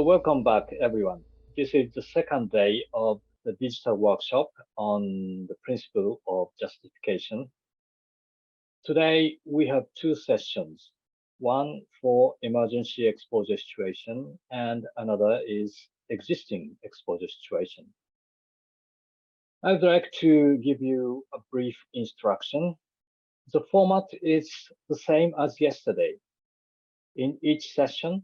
welcome back, everyone. This is the second day of the digital workshop on the principle of justification. Today, we have two sessions, one for emergency exposure situation and another is existing exposure situation. I'd like to give you a brief instruction. The format is the same as yesterday. In each session,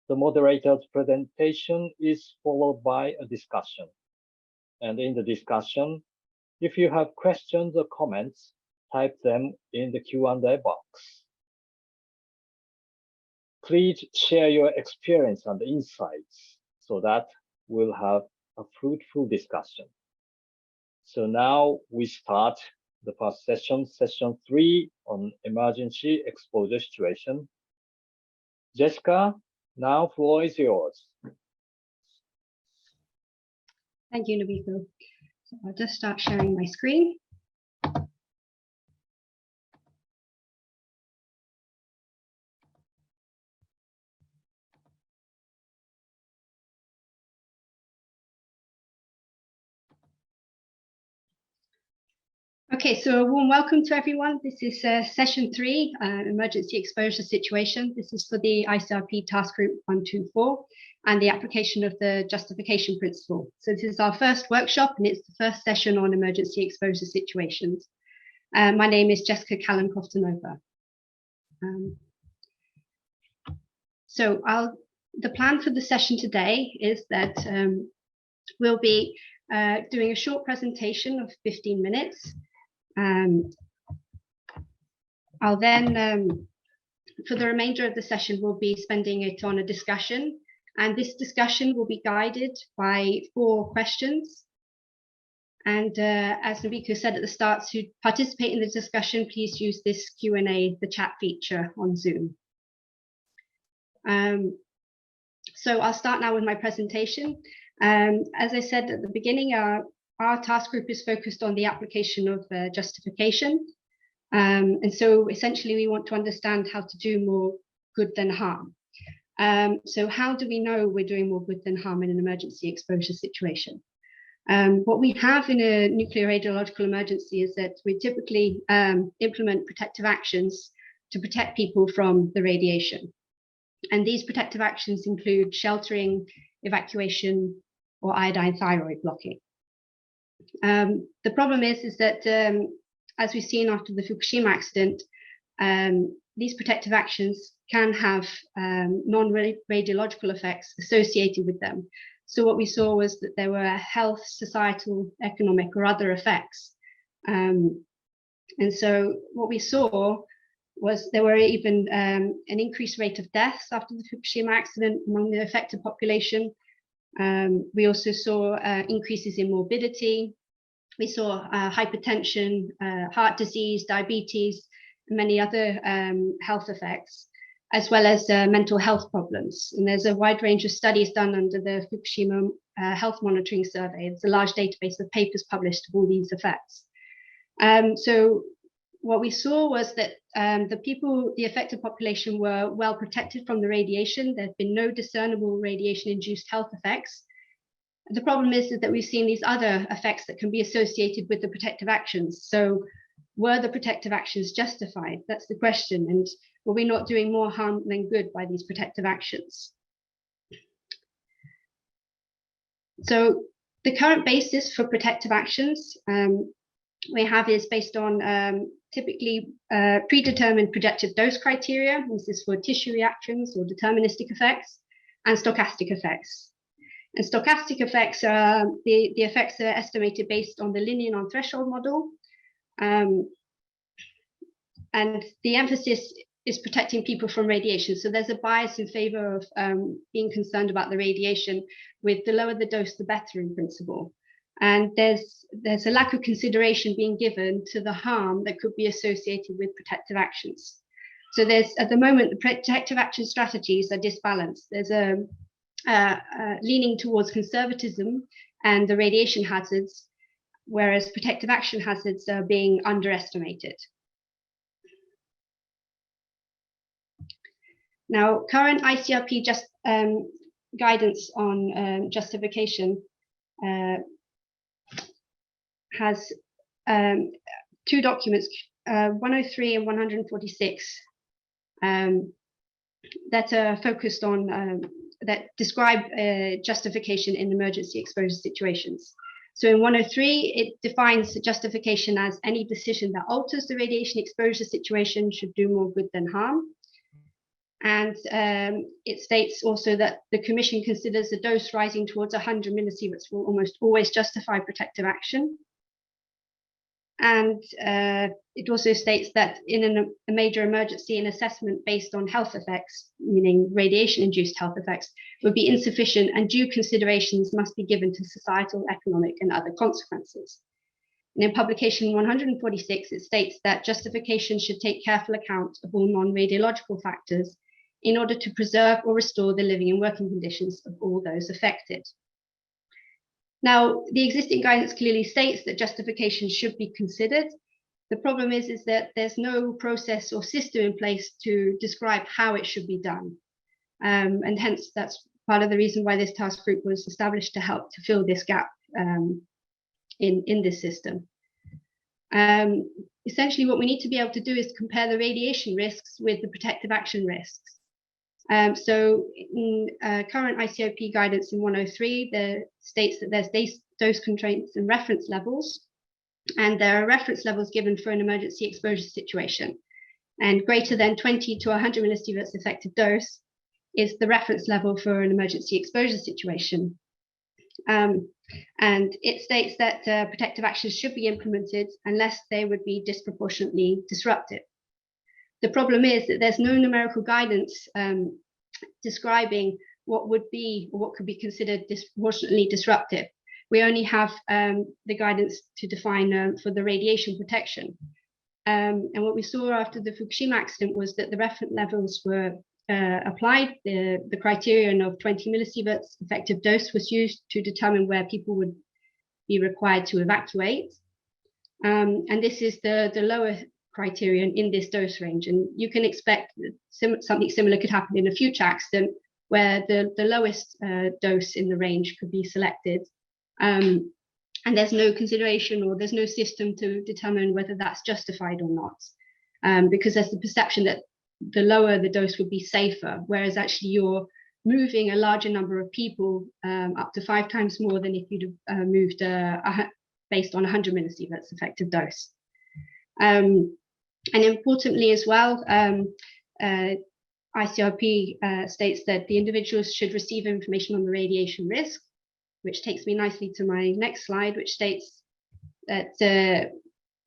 the moderator's presentation is followed by a discussion. And in the discussion, if you have questions or comments, type them in the Q&A box. Please share your experience and insights so that we'll have a fruitful discussion. So now we start the first session, session 3 on emergency exposure situation. Jessica, now floor is yours. Thank you, Nobiko. So I'll just start sharing my screen. Okay, so a warm welcome to everyone. This is session 3, emergency exposure situation. This is for the ICRP task group 124 and the application of the justification principle. So this is our first workshop and it's the first session on emergency exposure situations. My name is Jessica Callan-Koftanova. The plan for the session today is that we'll be doing a short presentation of 15 minutes. I'll then, for the remainder of the session, we'll be spending it on a discussion, and this discussion will be guided by 4 questions. And as Nobiko said at the start, to participate in the discussion, please use this Q&A, the chat feature on Zoom. So I'll start now with my presentation. As I said at the beginning, our task group is focused on the application of justification. And so essentially we want to understand how to do more good than harm. So how do we know we're doing more good than harm in an emergency exposure situation? What we have in a nuclear radiological emergency is that we typically implement protective actions to protect people from the radiation. And these protective actions include sheltering, evacuation, or iodine thyroid blocking. The problem is that, as we've seen after the Fukushima accident, these protective actions can have non-radiological effects associated with them. So what we saw was that there were health, societal, economic, or other effects. And so what we saw was there were even an increased rate of deaths after the Fukushima accident among the affected population. We also saw increases in morbidity. We saw hypertension, heart disease, diabetes, and many other health effects, as well as mental health problems. And there's a wide range of studies done under the Fukushima Health Monitoring Survey. It's a large database of papers published of all these effects. So what we saw was that the affected population were well protected from the radiation. There've been no discernible radiation-induced health effects. The problem is that we've seen these other effects that can be associated with the protective actions. So were the protective actions justified? That's the question. And were we not doing more harm than good by these protective actions? So the current basis for protective actions we have is based on typically predetermined projected dose criteria. This is for tissue reactions or deterministic effects, and stochastic effects. And stochastic effects are the effects are estimated based on the linear non-threshold model. And the emphasis is protecting people from radiation. So there's a bias in favor of being concerned about the radiation, with the lower the dose, the better in principle. And there's a lack of consideration being given to the harm that could be associated with protective actions. So there's, at the moment, the protective action strategies are disbalanced. There's a leaning towards conservatism and the radiation hazards, whereas protective action hazards are being underestimated. Now, current ICRP guidance on justification has two documents, 103 and 146, that are focused on, that describe justification in emergency exposure situations. So in 103, it defines justification as any decision that alters the radiation exposure situation should do more good than harm. And it states also that the Commission considers a dose rising towards 100 millisieverts will almost always justify protective action. And it also states that in a major emergency, an assessment based on health effects, meaning radiation-induced health effects, would be insufficient, and due considerations must be given to societal, economic, and other consequences. And in publication 146, it states that justification should take careful account of all non-radiological factors in order to preserve or restore the living and working conditions of all those affected. Now, the existing guidance clearly states that justification should be considered. The problem is that there's no process or system in place to describe how it should be done. And hence, that's part of the reason why this task group was established, to help to fill this gap in this system. Essentially, what we need to be able to do is compare the radiation risks with the protective action risks. So in current ICOP guidance in 103, there states that there's dose constraints and reference levels, and there are reference levels given for an emergency exposure situation. And greater than 20 to 100 millisieverts effective dose is the reference level for an emergency exposure situation. And it states that protective actions should be implemented unless they would be disproportionately disruptive. The problem is that there's no numerical guidance describing what would be or what could be considered disproportionately disruptive. We only have the guidance to define for the radiation protection. And what we saw after the Fukushima accident was that the reference levels were applied. The criterion of 20 millisieverts effective dose was used to determine where people would be required to evacuate. And this is the lower criterion in this dose range, and you can expect that something similar could happen in a future accident where the lowest dose in the range could be selected, and there's no consideration or there's no system to determine whether that's justified or not, because there's the perception that the lower the dose would be safer, whereas actually you're moving a larger number of people, up to 5 times more than if you'd have moved based on 100 millisieverts effective dose. And importantly as well, ICRP states that the individuals should receive information on the radiation risk, which takes me nicely to my next slide, which states that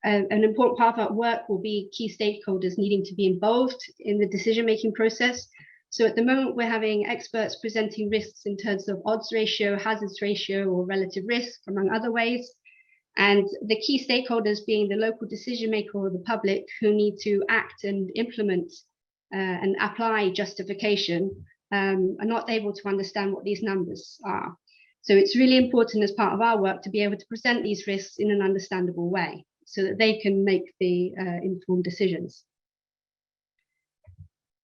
an important part of our work will be key stakeholders needing to be involved in the decision-making process. So at the moment, we're having experts presenting risks in terms of odds ratio, hazards ratio, or relative risk, among other ways. And the key stakeholders being the local decision maker or the public, who need to act and implement and apply justification, are not able to understand what these numbers are. So it's really important as part of our work to be able to present these risks in an understandable way so that they can make the informed decisions.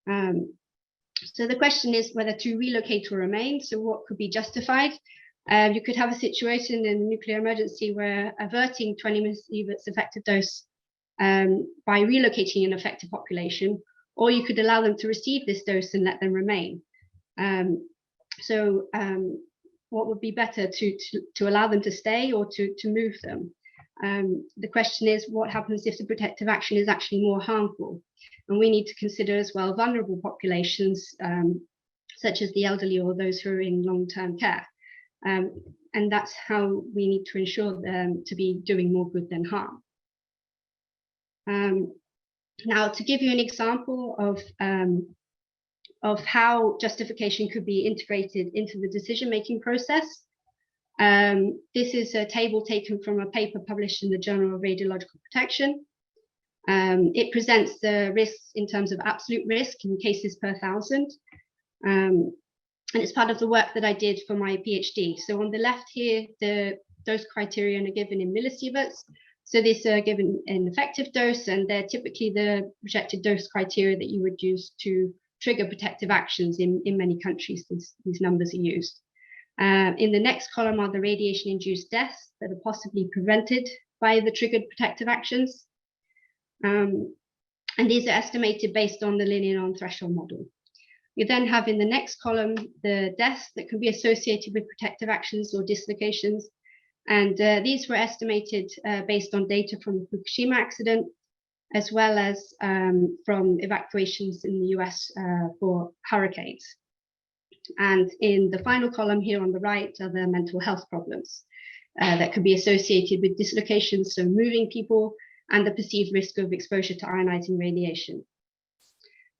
So the question is whether to relocate or remain. So what could be justified? You could have a situation in a nuclear emergency where averting 20 millisieverts effective dose by relocating an affected population, or you could allow them to receive this dose and let them remain. What would be better, to allow them to stay or to move them? The question is, what happens if the protective action is actually more harmful? And we need to consider as well vulnerable populations, such as the elderly or those who are in long-term care. And that's how we need to ensure them to be doing more good than harm. Now, to give you an example of how justification could be integrated into the decision-making process, this is a table taken from a paper published in the Journal of Radiological Protection. It presents the risks in terms of absolute risk in cases per 1,000. And it's part of the work that I did for my PhD. So on the left here, the dose criterion are given in millisieverts. So these are given in effective dose, and they're typically the projected dose criteria that you would use to trigger protective actions in many countries. These numbers are used. In the next column are the radiation-induced deaths that are possibly prevented by the triggered protective actions. And these are estimated based on the linear non-threshold model. You then have in the next column the deaths that can be associated with protective actions or dislocations. And these were estimated based on data from the Fukushima accident, as well as from evacuations in the US for hurricanes. And in the final column here on the right are the mental health problems that could be associated with dislocations, so moving people, and the perceived risk of exposure to ionizing radiation.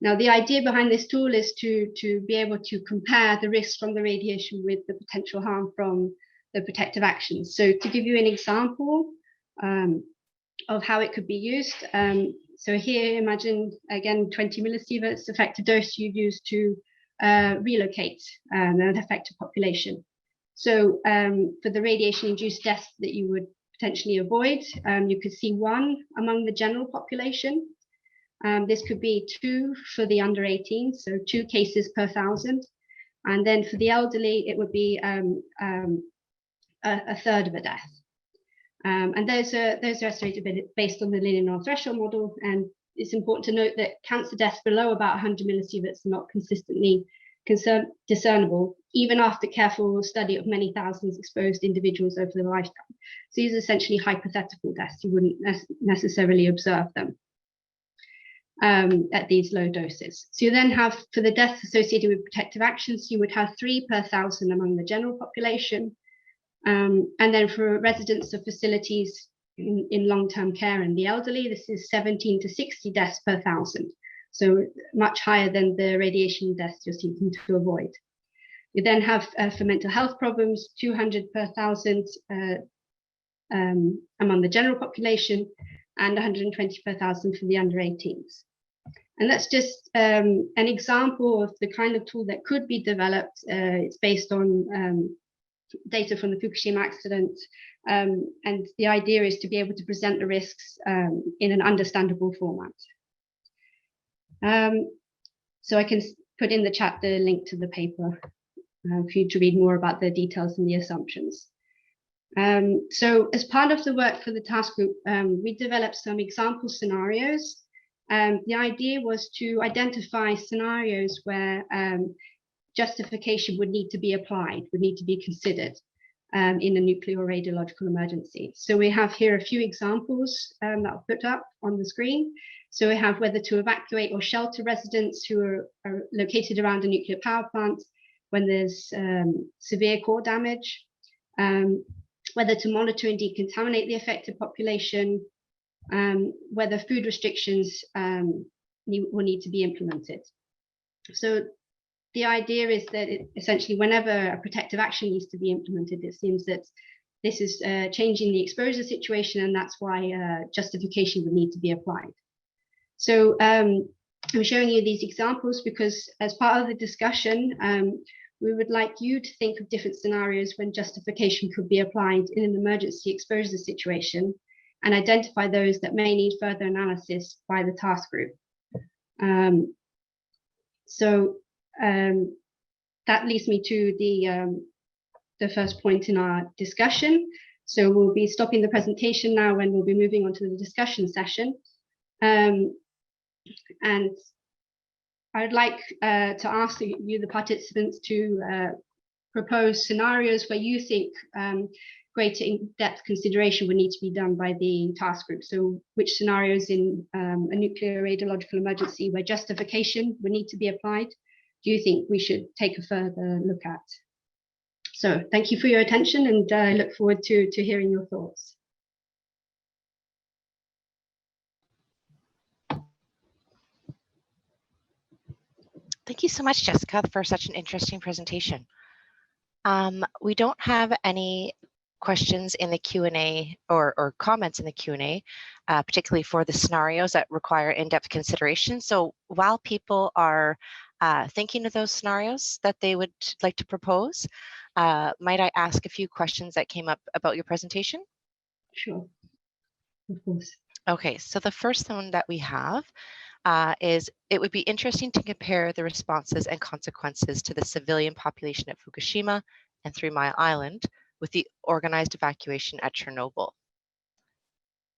Now, the idea behind this tool is to be able to compare the risks from the radiation with the potential harm from the protective actions. So to give you an example of how it could be used, so here imagine again 20 millisieverts effective dose you use to relocate an affected population. So for the radiation-induced deaths that you would potentially avoid, you could see 1 among the general population. This could be 2 for the under 18, so 2 cases per 1,000. And then for the elderly, it would be a third of a death. And those are estimated based on the linear non-threshold model. And it's important to note that cancer deaths below about 100 millisieverts are not consistently discernible, even after careful study of many thousands exposed individuals over their lifetime. So these are essentially hypothetical deaths. You wouldn't necessarily observe them at these low doses. So you then have, for the deaths associated with protective actions, you would have 3 per 1,000 among the general population. And then for residents of facilities in long-term care and the elderly, this is 17 to 60 deaths per 1,000. So much higher than the radiation deaths you're seeking to avoid. You then have for mental health problems, 200 per 1,000 among the general population and 120 per 1,000 for the under 18s. And that's just an example of the kind of tool that could be developed. It's based on data from the Fukushima accident. And the idea is to be able to present the risks in an understandable format. So I can put in the chat the link to the paper for you to read more about the details and the assumptions. So as part of the work for the task group, we developed some example scenarios. The idea was to identify scenarios where justification would need to be applied, would need to be considered in a nuclear or radiological emergency. So we have here a few examples that I'll put up on the screen. So we have whether to evacuate or shelter residents who are located around a nuclear power plant when there's severe core damage, whether to monitor and decontaminate the affected population, whether food restrictions will need to be implemented. So the idea is that essentially whenever a protective action needs to be implemented, it seems that this is changing the exposure situation, and that's why justification would need to be applied. So I'm showing you these examples because as part of the discussion, we would like you to think of different scenarios when justification could be applied in an emergency exposure situation and identify those that may need further analysis by the task group. That leads me to the first point in our discussion. So we'll be stopping the presentation now and we'll be moving on to the discussion session. And I'd like to ask you, the participants, to propose scenarios where you think greater in-depth consideration would need to be done by the task group. So which scenarios in a nuclear radiological emergency where justification would need to be applied do you think we should take a further look at? So thank you for your attention, and I look forward to hearing your thoughts. Thank you so much, Jessica, for such an interesting presentation. We don't have any questions in the Q&A or comments in the Q&A, particularly for the scenarios that require in-depth consideration. So while people are thinking of those scenarios that they would like to propose, might I ask a few questions that came up about your presentation? Sure, of course. Okay, so the first one that we have is it would be interesting to compare the responses and consequences to the civilian population at Fukushima and 3 Mile Island with the organized evacuation at Chernobyl.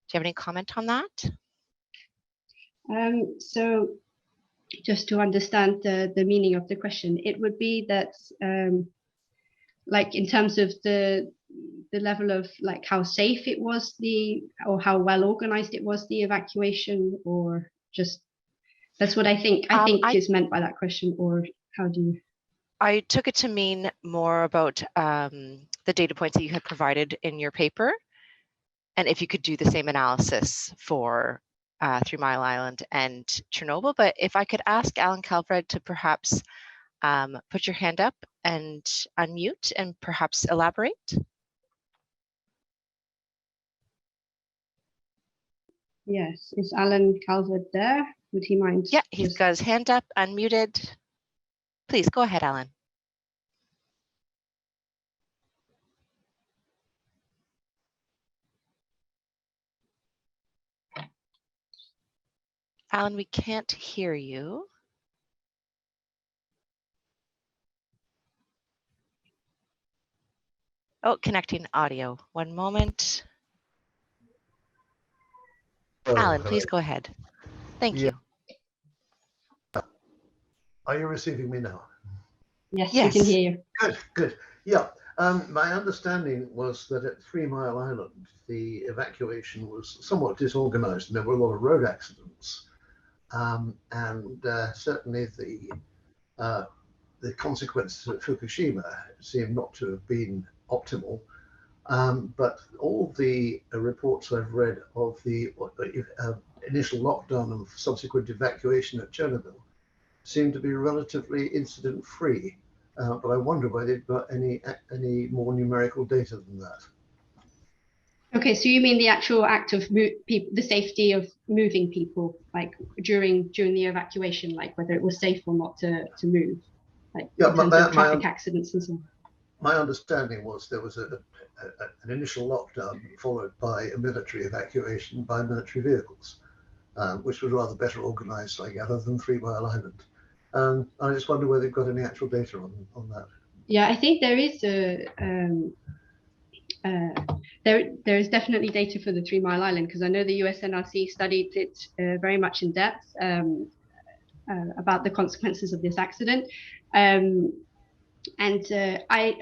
Do you have any comment on that? So just to understand the meaning of the question, it would be that like in terms of the level of like how safe it was, or how well organized it was, the evacuation, or just that's what I think is meant by that question, or how do you? I took it to mean more about the data points that you had provided in your paper, and if you could do the same analysis for 3 Mile Island and Chernobyl. But if I could ask Alan Calvert to perhaps put your hand up and unmute and perhaps elaborate. Yes, is Alan Calvert there? Would he mind? Yeah, he's got his hand up, unmuted. Please go ahead, Alan. Alan, we can't hear you. Oh, connecting audio. One moment. Alan, please go ahead. Thank you. Are you receiving me now? Yes, we can hear you. Good, good. Yeah, my understanding was that at 3 Mile Island, the evacuation was somewhat disorganized and there were a lot of road accidents. Certainly the consequences at Fukushima seem not to have been optimal. But all the reports I've read of the initial lockdown and subsequent evacuation at Chernobyl seem to be relatively incident-free. But I wonder whether they've got any more numerical data than that. Okay, so you mean the actual act of the safety of moving people, like during the evacuation, like whether it was safe or not to move, like in terms of traffic accidents and so on. My understanding was there was an initial lockdown followed by a military evacuation by military vehicles, which was rather better organized, I gather, than 3 Mile Island. I just wonder whether they've got any actual data on that. Yeah, I think there is there is definitely data for the 3 Mile Island, because I know the USNRC studied it very much in depth about the consequences of this accident. I,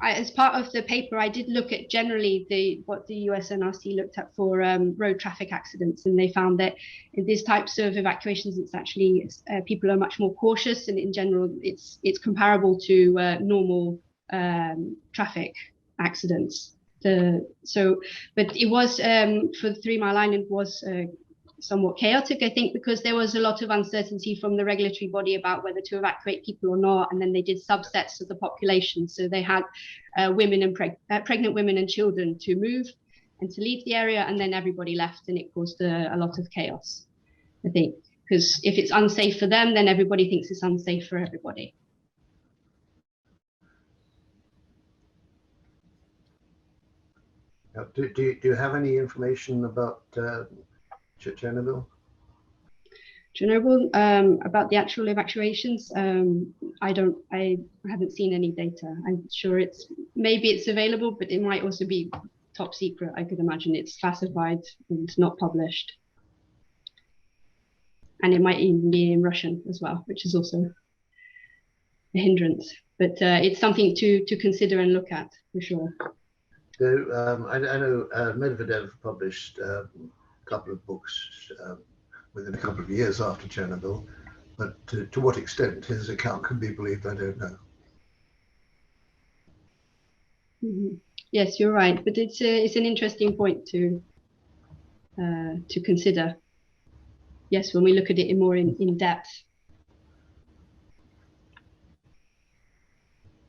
as part of the paper, I did look at generally what the USNRC looked at for road traffic accidents, and they found that in these types of evacuations, it's actually people are much more cautious, and in general, it's comparable to normal traffic accidents. But it was for the 3 Mile Island was somewhat chaotic, I think, because there was a lot of uncertainty from the regulatory body about whether to evacuate people or not, and then they did subsets of the population. So they had women and pregnant women and children to move and to leave the area, and then everybody left, and it caused a lot of chaos, I think, because if it's unsafe for them, then everybody thinks it's unsafe for everybody. Do you have any information about Chernobyl? Chernobyl, about the actual evacuations, I haven't seen any data. I'm sure maybe it's available, but it might also be top secret. I could imagine it's classified and not published. And it might even be in Russian as well, which is also a hindrance. But it's something to consider and look at for sure. So, I know Medvedev published a couple of books within a couple of years after Chernobyl, but to what extent his account can be believed, I don't know. Mm-hmm. Yes, you're right, but it's an interesting point to consider. Yes, when we look at it more in depth.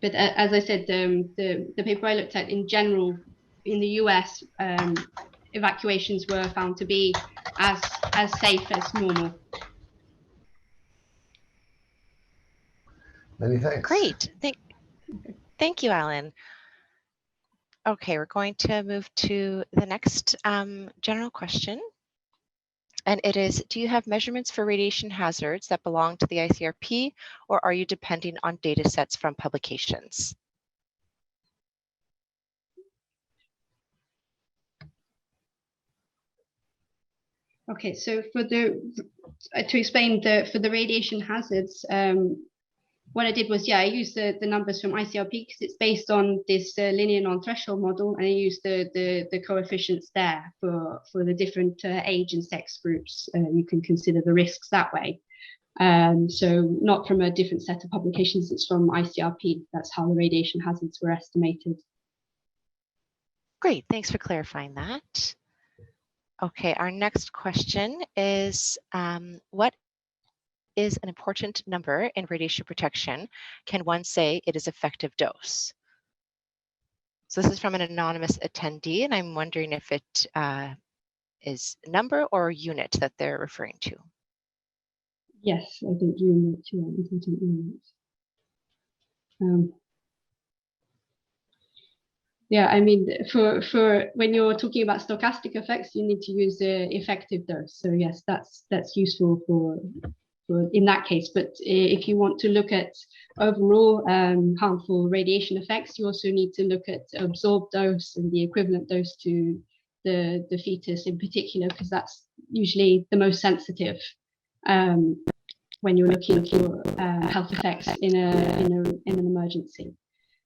But as I said, the paper I looked at in general in the US, evacuations were found to be as safe as normal. Many thanks. Great. Thank you, Alan. Okay, we're going to move to the next general question. And it is, do you have measurements for radiation hazards that belong to the ICRP, or are you depending on data sets from publications? Okay, so for the to explain for the radiation hazards, what I did was, I used the numbers from ICRP because it's based on this linear non-threshold model, and I used the coefficients there for the different age and sex groups. You can consider the risks that way. So not from a different set of publications, it's from ICRP. That's how the radiation hazards were estimated. Great, thanks for clarifying that. Okay, our next question is, what is an important number in radiation protection? Can one say it is effective dose? So this is from an anonymous attendee, and I'm wondering if it is number or unit that they're referring to. Yes, I think unit, important unit. Yeah, I mean, for when you're talking about stochastic effects, you need to use the effective dose. So yes, that's useful for in that case. But if you want to look at overall harmful radiation effects, you also need to look at absorbed dose and the equivalent dose to the fetus in particular, because that's usually the most sensitive when you're looking for health effects in an emergency.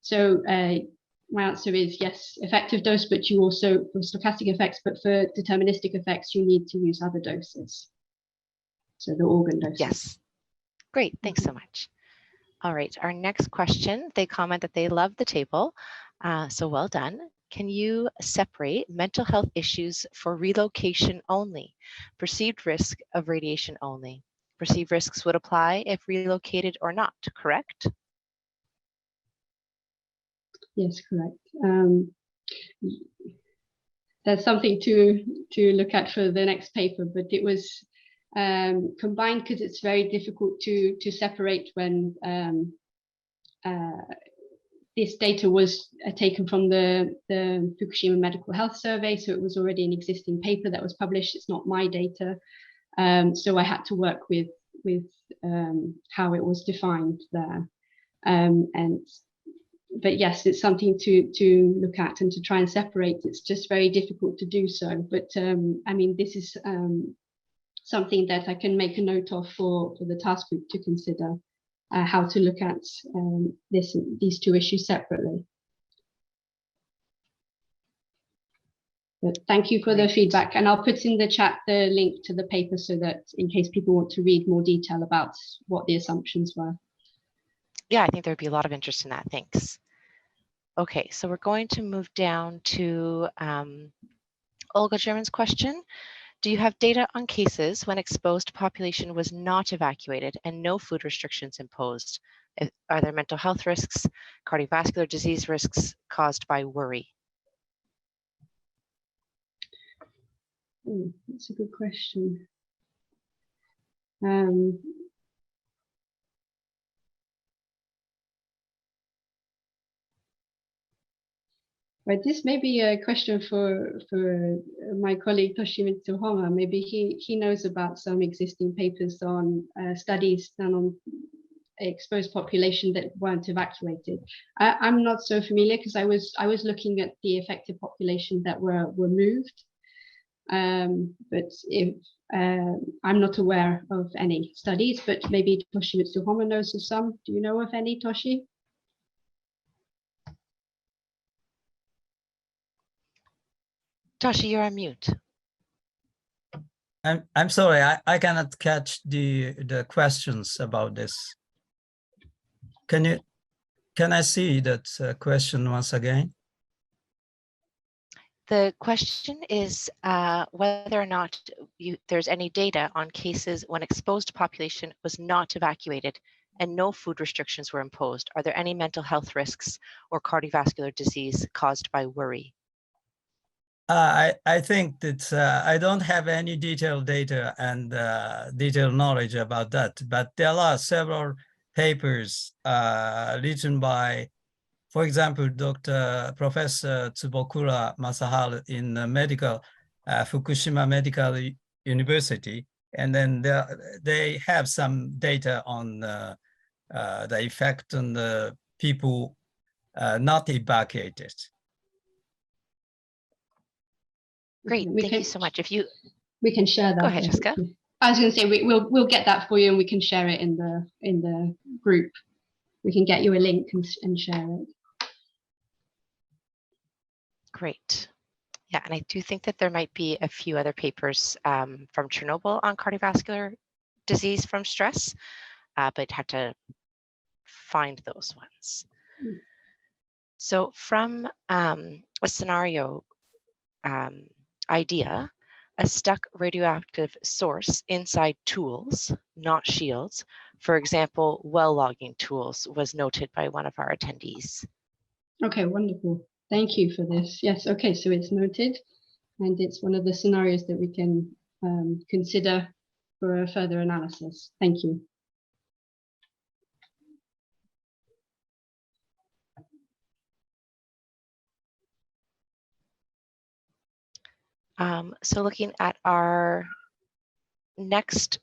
So my answer is yes, effective dose, but you also, for stochastic effects, but for deterministic effects, you need to use other doses. So the organ doses. Yes. Great, thanks so much. All right, our next question, they comment that they love the table, so well done. Can you separate mental health issues for relocation only, perceived risk of radiation only? Perceived risks would apply if relocated or not, correct? Yes, correct. There's something to look at for the next paper, but it was combined because it's very difficult to separate when this data was taken from the Fukushima Medical Health Survey, so it was already an existing paper that was published. It's not my data, so I had to work with how it was defined there, but yes, it's something to look at and to try and separate. It's just very difficult to do so. But I mean, this is something that I can make a note of for the task group to consider how to look at these two issues separately. But thank you for the feedback, and I'll put in the chat the link to the paper so that in case people want to read more detail about what the assumptions were. Yeah, I think there'd be a lot of interest in that. Thanks. Okay, so we're going to move down to Olga German's question. Do you have data on cases when exposed population was not evacuated and no food restrictions imposed? Are there mental health risks, cardiovascular disease risks caused by worry? That's a good question. But this may be a question for my colleague Toshimitsu Honma. Maybe he knows about some existing papers on studies done on exposed population that weren't evacuated. I'm not so familiar because I was looking at the affected population that were moved. But if I'm not aware of any studies, but maybe Toshimitsu Honma knows of some. Do you know of any, Toshi? Toshi, you're on mute. I'm sorry, I cannot catch the questions about this. Can I see that question once again? The question is whether or not there's any data on cases when exposed population was not evacuated and no food restrictions were imposed. Are there any mental health risks or cardiovascular disease caused by worry? I think that I don't have any detailed data and detailed knowledge about that, but there are several papers written by, for example, Professor Tsubokura Masaharu in Fukushima Medical University, and then they have some data on the effect on the people not evacuated. Great, thank you so much. If you we can share that. Go ahead, Jessica. I was going to say we'll get that for you, and we can share it in the group. We can get you a link and share it. Great. Yeah, and I do think that there might be a few other papers from Chernobyl on cardiovascular disease from stress, but I'd have to find those ones. So from a scenario idea, a stuck radioactive source inside tools, not shields, for example, well logging tools, was noted by one of our attendees. Okay, wonderful. Thank you for this. Yes, okay, so it's noted, and it's one of the scenarios that we can consider for a further analysis. Thank you. So looking at our next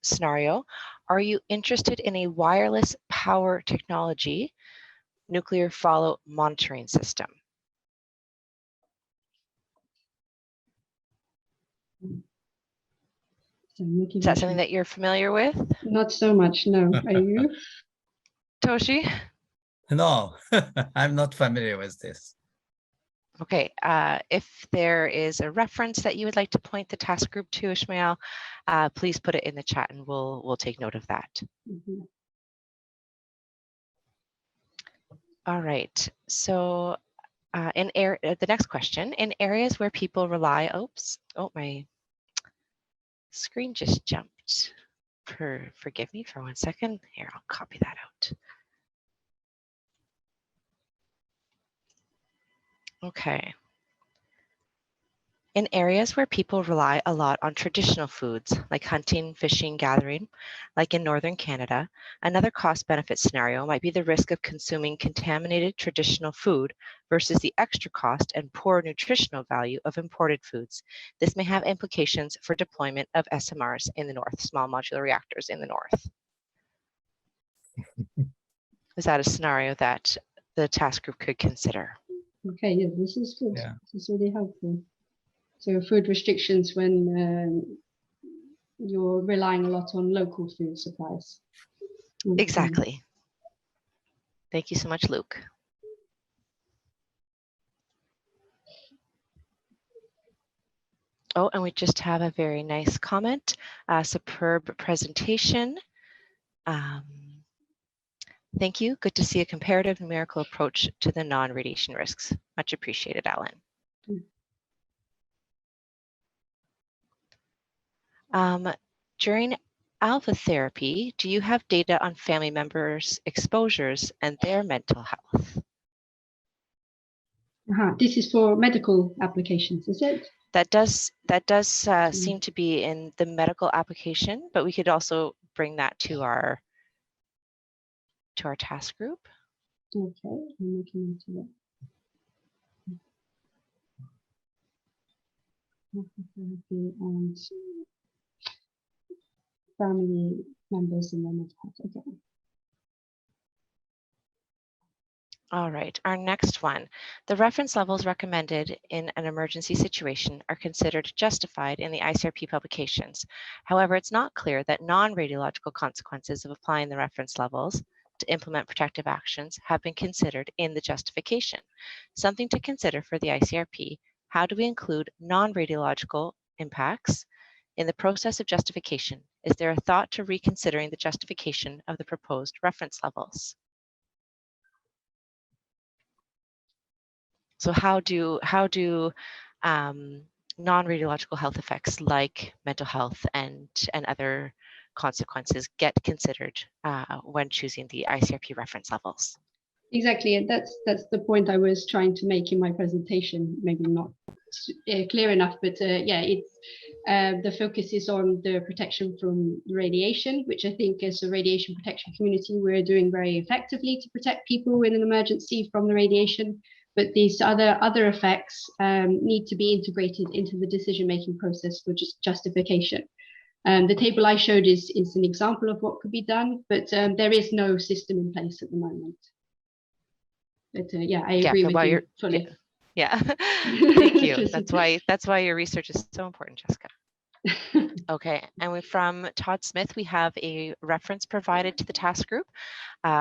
scenario, are you interested in a wireless power technology, nuclear fallout monitoring system? Is that something that you're familiar with? Not so much, no. Are you? Toshi? No, I'm not familiar with this. Okay, if there is a reference that you would like to point the task group to, Ishmael, please put it in the chat and we'll take note of that. Mm-hmm. All right, so the next question, in areas where people rely, oops, oh, my screen just jumped. Forgive me for 1 second. Here, I'll copy that out. Okay. In areas where people rely a lot on traditional foods, like hunting, fishing, gathering, like in northern Canada, another cost-benefit scenario might be the risk of consuming contaminated traditional food versus the extra cost and poor nutritional value of imported foods. This may have implications for deployment of SMRs in the north, small modular reactors in the north. Is that a scenario that the task group could consider? Okay, yeah, this is good. Yeah. This is really helpful. So food restrictions when you're relying a lot on local food supplies. Exactly. Thank you so much, Luke. Oh, and we just have a very nice comment. Superb presentation. Thank you. Good to see a comparative numerical approach to the non-radiation risks. Much appreciated, Alan. During alpha therapy, do you have data on family members' exposures and their mental health? This is for medical applications, is it? That does seem to be in the medical application, but we could also bring that to our task group. Okay, I'm looking into it. And family members in their mental health. Okay. All right, our next one. The reference levels recommended in an emergency situation are considered justified in the ICRP publications. However, it's not clear that non-radiological consequences of applying the reference levels to implement protective actions have been considered in the justification. Something to consider for the ICRP, how do we include non-radiological impacts in the process of justification? Is there a thought to reconsidering the justification of the proposed reference levels? So how do non-radiological health effects like mental health and other consequences get considered when choosing the ICRP reference levels? Exactly, and that's the point I was trying to make in my presentation. Maybe not clear enough, but yeah, it's the focus is on the protection from radiation, which I think as a radiation protection community we're doing very effectively to protect people in an emergency from the radiation. but these other effects need to be integrated into the decision-making process for justification. The table I showed is an example of what could be done, but there is no system in place at the moment. But yeah, I agree with you fully. Yeah. Thank you. That's why your research is so important, Jessica. Okay, and from Todd Smith, we have a reference provided to the task group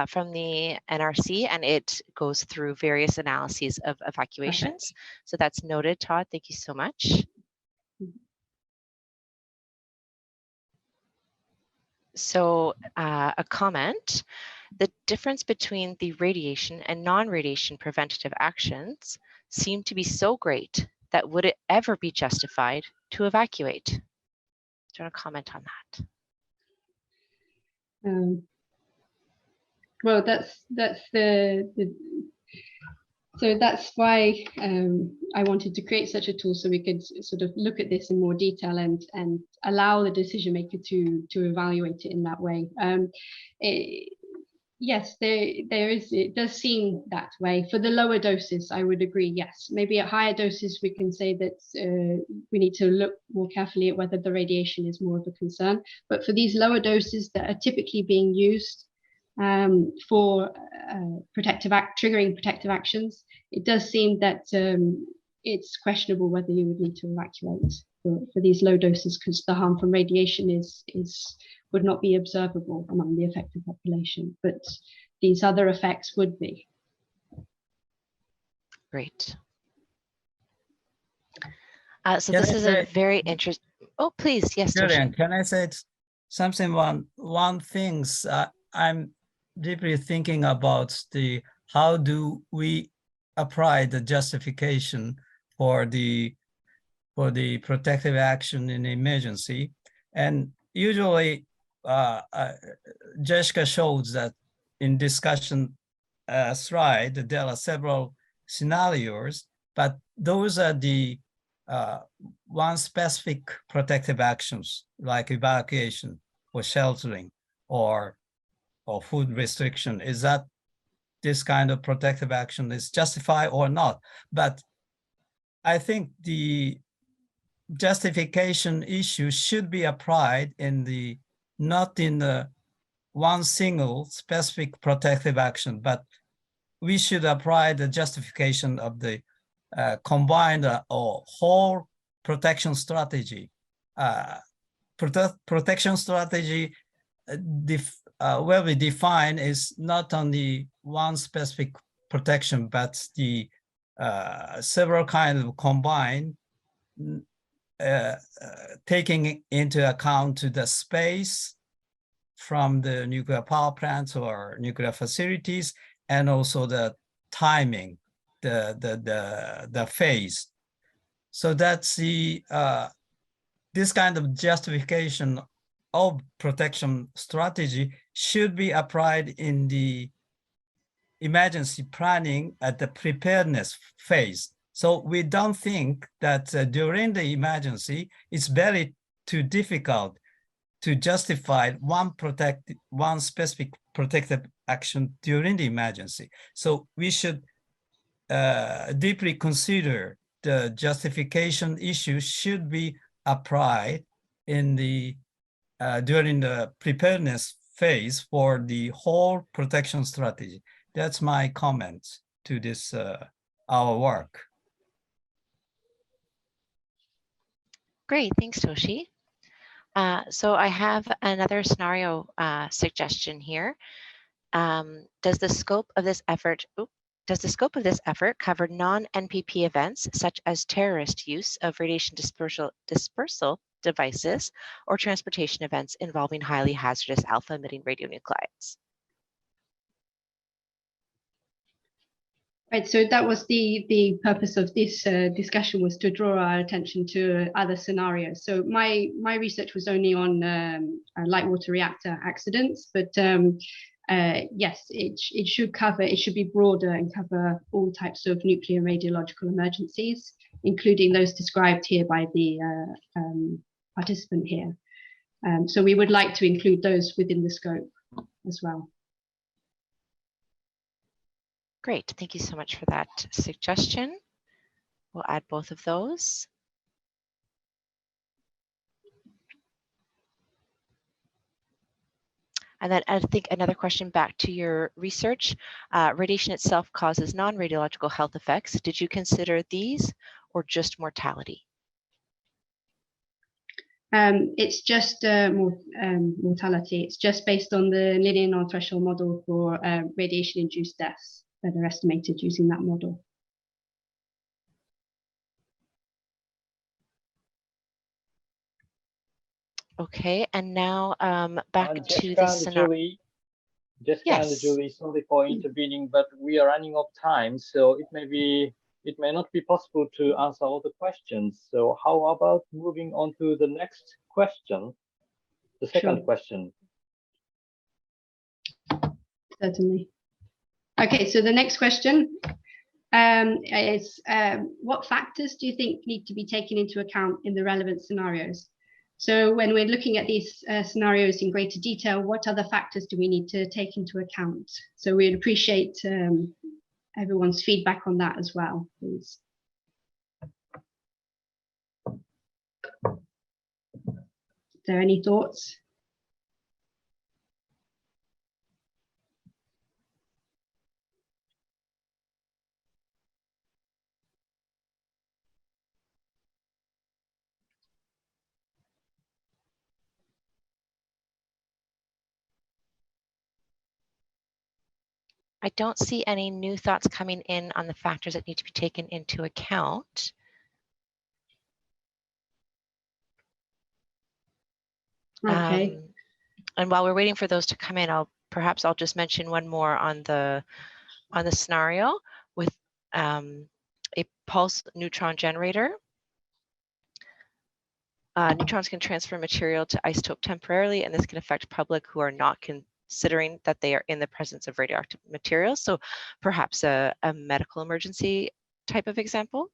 from the NRC, and it goes through various analyses of evacuations. Okay. So that's noted, Todd. Thank you so much. So a comment, the difference between the radiation and non-radiation preventative actions seem to be so great that would it ever be justified to evacuate? Do you want to comment on that? Well, so that's why I wanted to create such a tool, so we could sort of look at this in more detail and allow the decision maker to evaluate it in that way. Yes, it does seem that way. For the lower doses, I would agree, yes. Maybe at higher doses, we can say that we need to look more carefully at whether the radiation is more of a concern. But for these lower doses that are typically being used for triggering protective actions, it does seem that it's questionable whether you would need to evacuate for these low doses, because the harm from radiation would not be observable among the affected population, but these other effects would be. Great. So this is a very interesting. Oh, please, yes, Julian, can I say something? One things I'm deeply thinking about how do we apply the justification for the protective action in emergency, and usually Jessica shows that in discussion slide there are several scenarios, but those are the one specific protective actions like evacuation or sheltering or food restriction. Is that this kind of protective action is justified or not? But I think the justification issue should be applied not in the one single specific protective action, but we should apply the justification of the combined or whole protection strategy. Protection strategy where we define is not only one specific protection, but the several kinds of combined, taking into account the space from the nuclear power plants or nuclear facilities, and also the timing, the phase. So that's this kind of justification of protection strategy should be applied in the emergency planning at the preparedness phase. So we don't think that during the emergency, it's very too difficult to justify one specific protective action during the emergency. So we should deeply consider the justification issue should be applied in the during the preparedness phase for the whole protection strategy. That's my comment to this our work. Great, thanks, Toshi. So I have another scenario suggestion here. Does the scope of this effort cover non-NPP events such as terrorist use of radiation dispersal devices or transportation events involving highly hazardous alpha-emitting radionuclides? Right, so that was the purpose of this discussion, was to draw our attention to other scenarios. So my research was only on light water reactor accidents, but yes, it should be broader and cover all types of nuclear radiological emergencies, including those described here by the participant here. So we would like to include those within the scope as well. Great. Thank you so much for that suggestion. We'll add both of those. And then I think another question back to your research. Radiation itself causes non-radiological health effects. Did you consider these or just mortality? It's just mortality. It's just based on the linear non-threshold model for radiation-induced deaths that are estimated using that model. Okay, and now back And to Jessica the and scenario. Julie, Jessica and Yes. Julie, sorry for intervening, but we are running out of time, so it may not be possible to answer all the questions. So how about moving on to the next question, the second Sure. question? Certainly. Okay, so the next question is what factors do you think need to be taken into account in the relevant scenarios? So when we're looking at these scenarios in greater detail, what other factors do we need to take into account? So we'd appreciate everyone's feedback on that as well, please. Is there any thoughts? I don't see any new thoughts coming in on the factors that need to be taken into account. Okay. And while we're waiting for those to come in, I'll just mention one more on the scenario with a pulse neutron generator. Neutrons can transfer material to isotope temporarily, and this can affect public who are not considering that they are in the presence of radioactive materials. So perhaps a medical emergency type of example.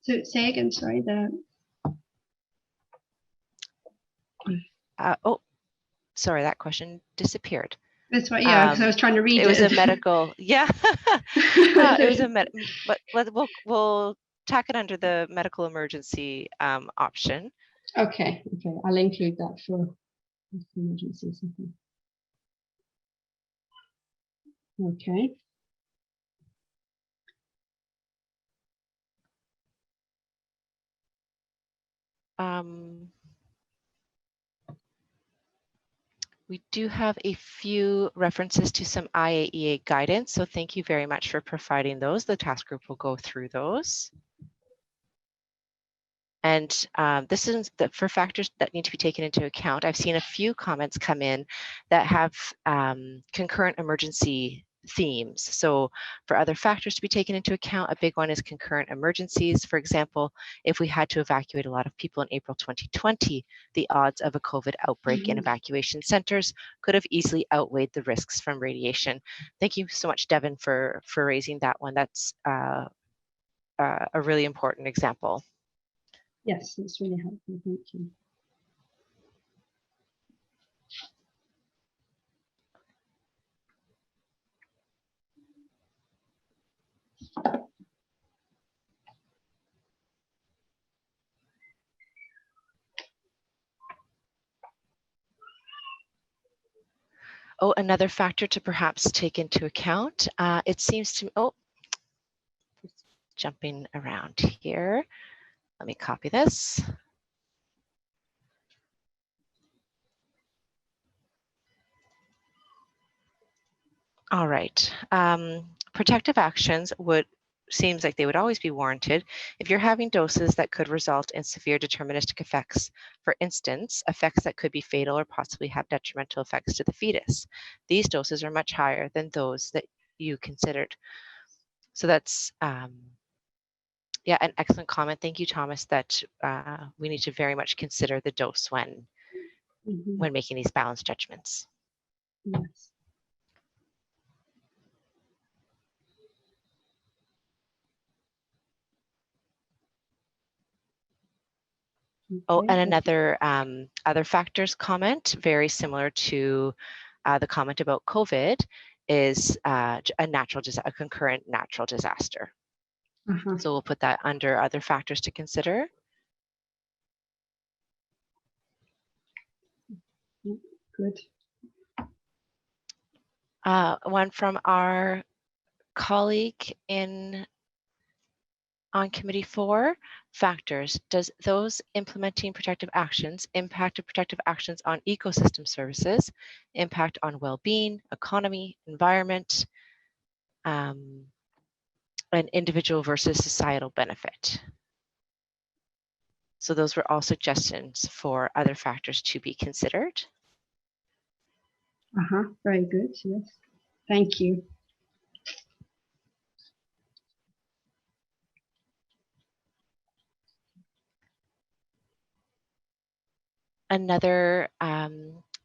So say again, sorry. Oh, sorry, that question disappeared. That's right. Yeah, because I was trying to read it. It was a medical. Yeah, it was a but we'll tack it under the medical emergency option. Okay. I'll include that for emergencies. Okay. We do have a few references to some IAEA guidance, so thank you very much for providing those. The task group will go through those. And this is for factors that need to be taken into account. I've seen a few comments come in that have concurrent emergency themes. So for other factors to be taken into account, a big one is concurrent emergencies. For example, if we had to evacuate a lot of people in April 2020, the odds of a COVID outbreak in evacuation centers could have easily outweighed the risks from radiation. Thank you so much, Devin, for raising that one. That's a really important example. Yes, that's really helpful. Thank you. Oh, another factor to perhaps take into account. It seems to, jumping around here. Let me copy this. All right. Protective actions seems like they would always be warranted if you're having doses that could result in severe deterministic effects. For instance, effects that could be fatal or possibly have detrimental effects to the fetus. These doses are much higher than those that you considered. So that's, yeah, an excellent comment. Thank you, Thomas, that we need to very much consider the dose when making these balanced judgments. Yes. Oh, and another other factors comment, very similar to the comment about COVID, is a concurrent natural disaster. So we'll put that under other factors to consider. Good. One from our colleague on Committee 4, factors. Does those implementing protective actions impact of protective actions on ecosystem services, impact on well-being, economy, environment, and individual versus societal benefit? So those were all suggestions for other factors to be considered. Very good. Yes. Thank you. Another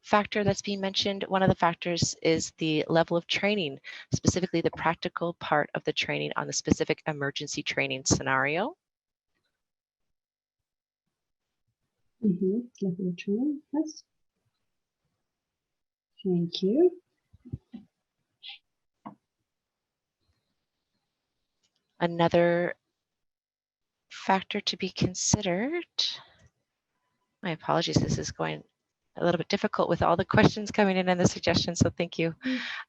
factor that's being mentioned, one of the factors is the level of training, specifically the practical part of the training on the specific emergency training scenario. Level of training, yes. Thank you. Another factor to be considered, my apologies, this is going a little bit difficult with all the questions coming in and the suggestions, so thank you.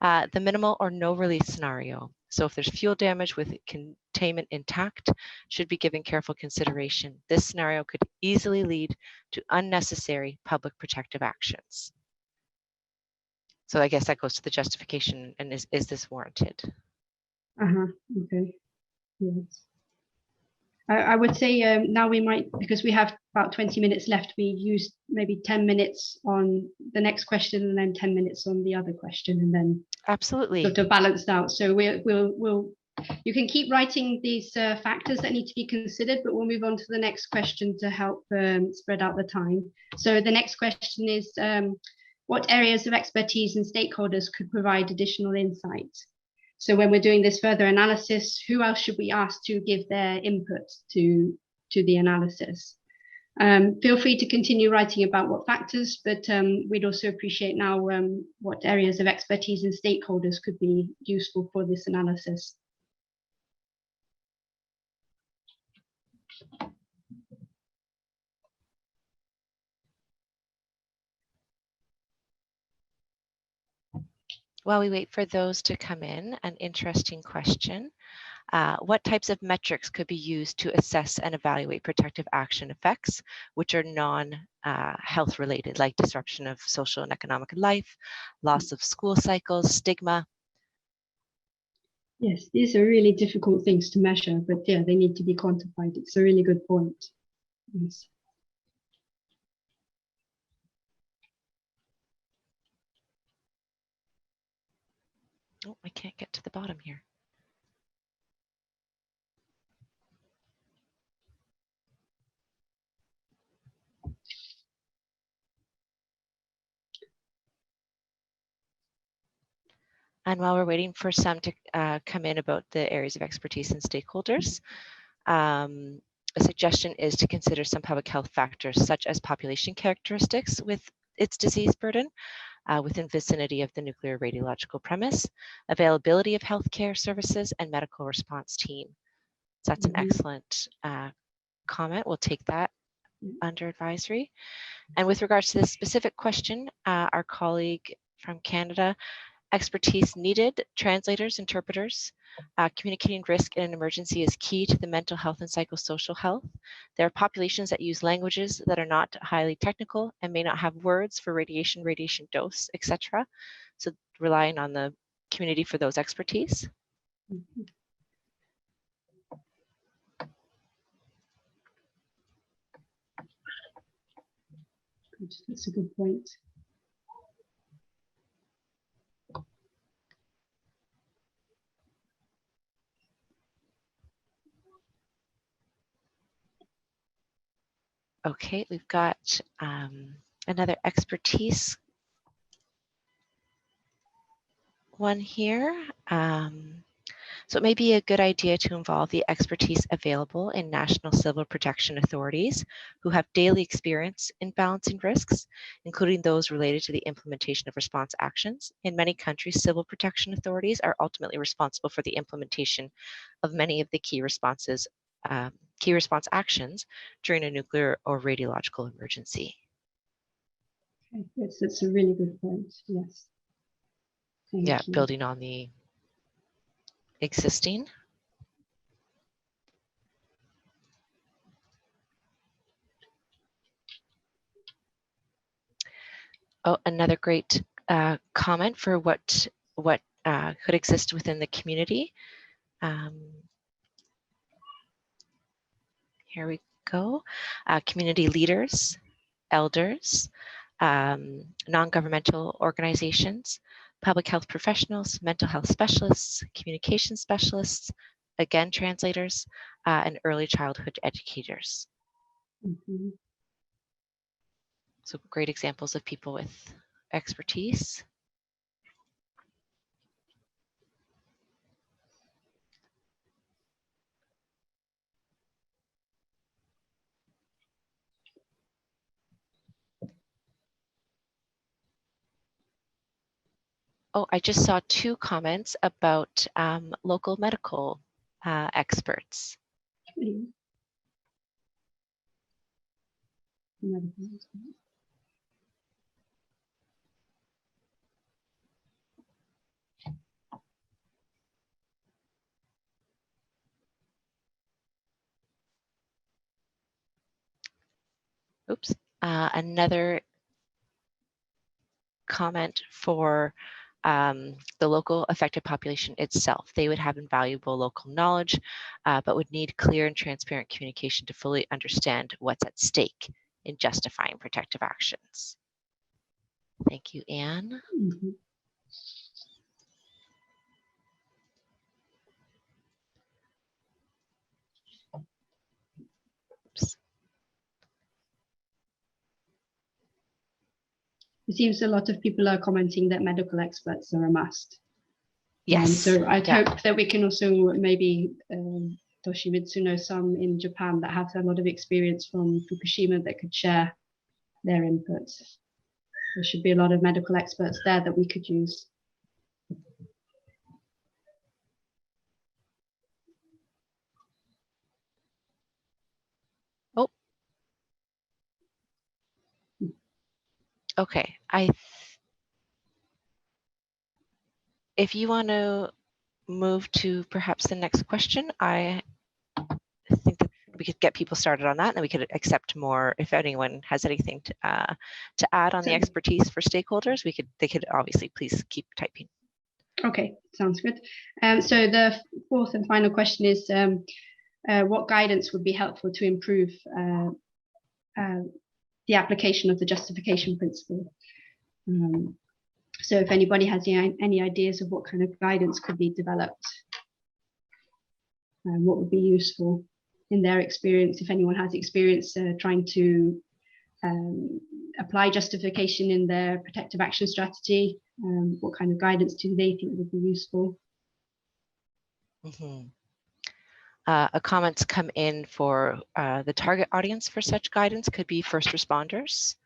The minimal or no release scenario. So if there's fuel damage with containment intact, should be given careful consideration. This scenario could easily lead to unnecessary public protective actions. So I guess that goes to the justification, and is this warranted? Okay. Yes. I would say now we might, because we have about 20 minutes left, we use maybe 10 minutes on the next question and then 10 minutes on the other question, and then absolutely sort of balanced out. So you can keep writing these factors that need to be considered, but we'll move on to the next question to help spread out the time. So the next question is, what areas of expertise and stakeholders could provide additional insight? So when we're doing this further analysis, who else should we ask to give their input to the analysis? Feel free to continue writing about what factors, but we'd also appreciate now what areas of expertise and stakeholders could be useful for this analysis. While we wait for those to come in, an interesting question. What types of metrics could be used to assess and evaluate protective action effects, which are non-health related, like disruption of social and economic life, loss of school cycles, stigma? Yes, these are really difficult things to measure, but yeah, they need to be quantified. It's a really good point. Yes. Oh, I can't get to the bottom here. And while we're waiting for some to come in about the areas of expertise and stakeholders, a suggestion is to consider some public health factors such as population characteristics with its disease burden within vicinity of the nuclear radiological premise, availability of healthcare services, and medical response team. So that's an excellent comment. We'll take that under advisory. And with regards to this specific question, our colleague from Canada, expertise needed, translators, interpreters. Communicating risk in an emergency is key to the mental health and psychosocial health. There are populations that use languages that are not highly technical and may not have words for radiation, radiation dose, etc. So relying on the community for those expertise. That's a good point. Okay, we've got another expertise one here. So it may be a good idea to involve the expertise available in national civil protection authorities who have daily experience in balancing risks, including those related to the implementation of response actions. In many countries, civil protection authorities are ultimately responsible for the implementation of many of the key response actions during a nuclear or radiological emergency. Okay, that's a really good point. Yes. Thank you. Building on the existing. Oh, another great comment for what could exist within the community. Here we go. Community leaders, elders, non-governmental organizations, public health professionals, mental health specialists, communication specialists, again, translators, and early childhood educators. Mm-hmm. So great examples of people with expertise. Oh, I just saw 2 comments about local medical experts. Oops, another comment for the local affected population itself. They would have invaluable local knowledge, but would need clear and transparent communication to fully understand what's at stake in justifying protective actions. Thank you, Anne. Mm-hmm. Oops. It seems a lot of people are commenting that medical experts are a must. Yes. So I'd hope that we can also maybe Toshimitsu know some in Japan that have a lot of experience from Fukushima that could share their inputs. There should be a lot of medical experts there that we could use. Oh. Okay. If you want to move to perhaps the next question, I think that we could get people started on that, and then we could accept more. If anyone has anything to add on the expertise for stakeholders, they could obviously please keep typing. Okay, sounds good. So the 4th and final question is, what guidance would be helpful to improve the application of the justification principle? So if anybody has any ideas of what kind of guidance could be developed, what would be useful in their experience, if anyone has experience trying to apply justification in their protective action strategy, what kind of guidance do they think would be useful? Mm-hmm. Comments come in for the target audience for such guidance could be first responders.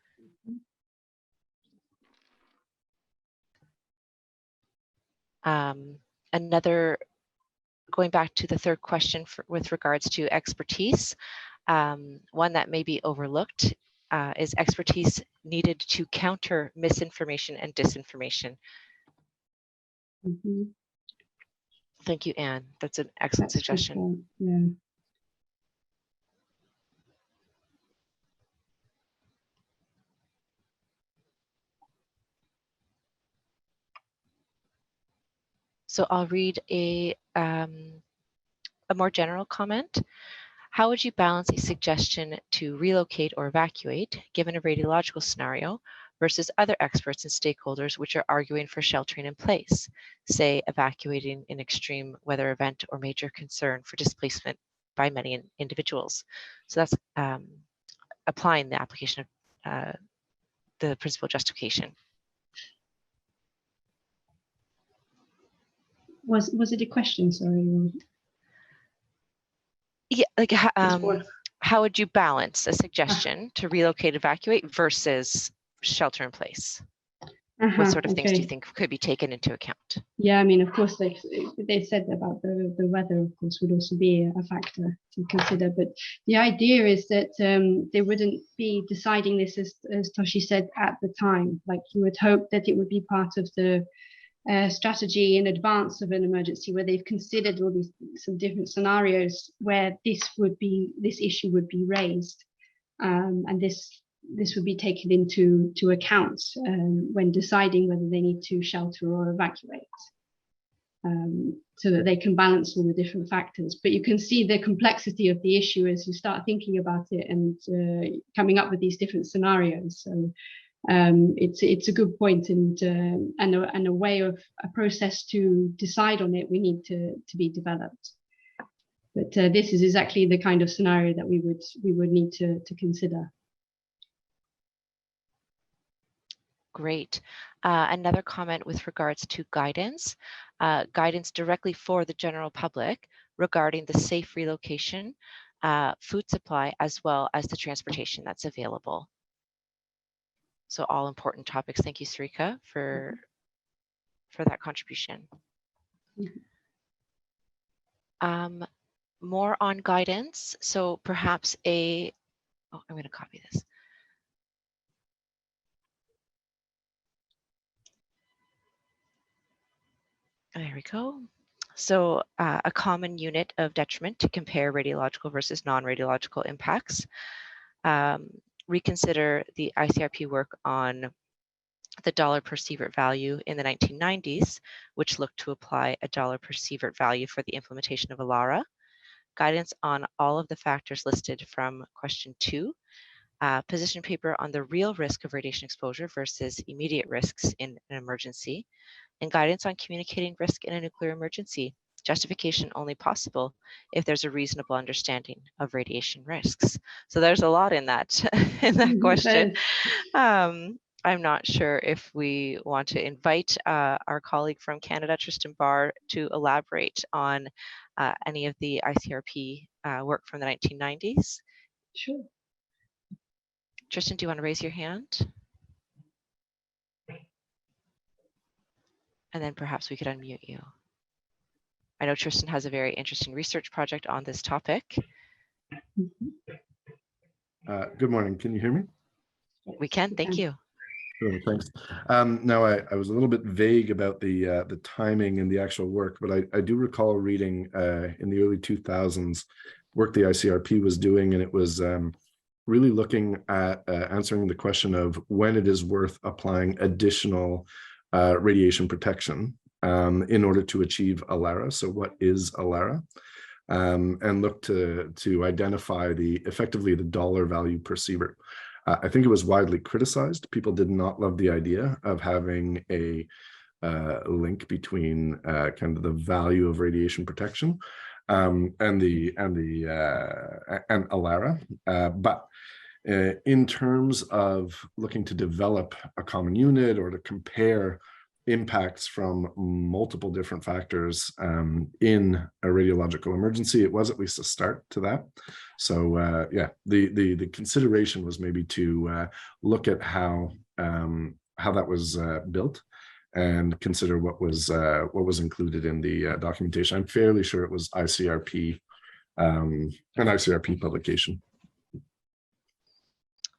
Another, going back to the 3rd question with regards to expertise, one that may be overlooked is expertise needed to counter misinformation and disinformation. Mm-hmm. Thank you, Anne. That's an excellent suggestion. Yeah. So I'll read a more general comment. How would you balance a suggestion to relocate or evacuate, given a radiological scenario, versus other experts and stakeholders which are arguing for sheltering in place, say evacuating an extreme weather event or major concern for displacement by many individuals? So that's applying the application of the principle of justification. Was it a question? Sorry. Yeah, like Or- how would you balance a suggestion to relocate, evacuate versus shelter in place? What sort of things do you think could be taken into account? Yeah, I mean, of course, they said about the weather, of course, would also be a factor to consider. But the idea is that they wouldn't be deciding this, as Toshi said, at the time. Like, you would hope that it would be part of the strategy in advance of an emergency, where they've considered all these some different scenarios where this issue would be raised, and this would be taken into account when deciding whether they need to shelter or evacuate, so that they can balance all the different factors. But you can see the complexity of the issue as you start thinking about it and coming up with these different scenarios. So it's a good point, and a way of a process to decide on it we need to be developed. But this is exactly the kind of scenario that we would need to consider. Great. Another comment with regards to guidance, guidance directly for the general public regarding the safe relocation, food supply, as well as the transportation that's available. So all important topics. Thank you, Sarika, for that contribution. More on guidance. So perhaps I'm going to copy this. There we go. So a common unit of detriment to compare radiological versus non-radiological impacts. Reconsider the ICRP work on the dollar per sievert value in the 1990s, which looked to apply a dollar per sievert value for the implementation of ALARA. Guidance on all of the factors listed from question 2. Position paper on the real risk of radiation exposure versus immediate risks in an emergency, and guidance on communicating risk in a nuclear emergency. Justification only possible if there's a reasonable understanding of radiation risks. So there's a lot in that question. I'm not sure if we want to invite our colleague from Canada, Tristan Barr, to elaborate on any of the ICRP work from the 1990s. Sure. Tristan, do you want to raise your hand? And then perhaps we could unmute you. I know Tristan has a very interesting research project on this topic. Good morning. Can you hear me? We can. Thank you. Sure, thanks. Now, I was a little bit vague about the timing and the actual work, but I do recall reading in the early 2000s work the ICRP was doing, and it was really looking at answering the question of when it is worth applying additional radiation protection in order to achieve ALARA. So what is ALARA? And look to identify effectively the dollar value per sievert. I think it was widely criticized. People did not love the idea of having a link between kind of the value of radiation protection and ALARA. But in terms of looking to develop a common unit or to compare impacts from multiple different factors in a radiological emergency, it was at least a start to that. So yeah, the consideration was maybe to look at how that was built and consider what was included in the documentation. I'm fairly sure it was ICRP, an ICRP publication.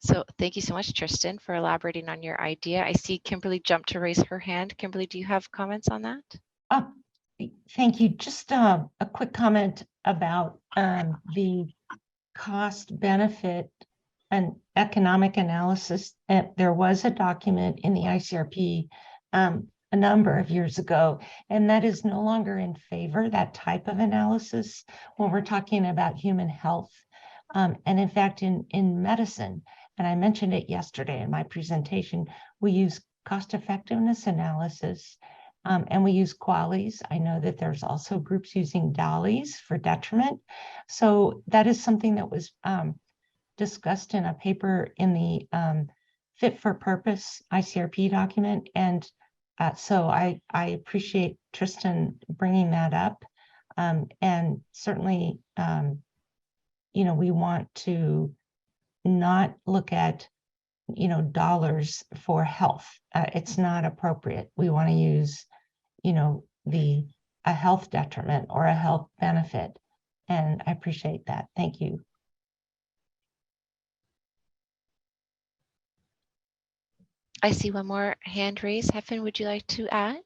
So thank you so much, Tristan, for elaborating on your idea. I see Kimberly jump to raise her hand. Kimberly, do you have comments on that? Thank you. Just a quick comment about the cost benefit and economic analysis. There was a document in the ICRP a number of years ago, and that is no longer in favor, that type of analysis, when we're talking about human health. And in fact, in medicine, and I mentioned it yesterday in my presentation, we use cost effectiveness analysis and we use QALYs. I know that there's also groups using DALYs for detriment. So that is something that was discussed in a paper in the Fit for Purpose ICRP document. And So I appreciate Tristan bringing that up. And certainly, you know, we want to not look at, you know, dollars for health. It's not appropriate. We want to use, you know, a health detriment or a health benefit. And I appreciate that. Thank you. I see one more hand raised. Hefin, would you like to add?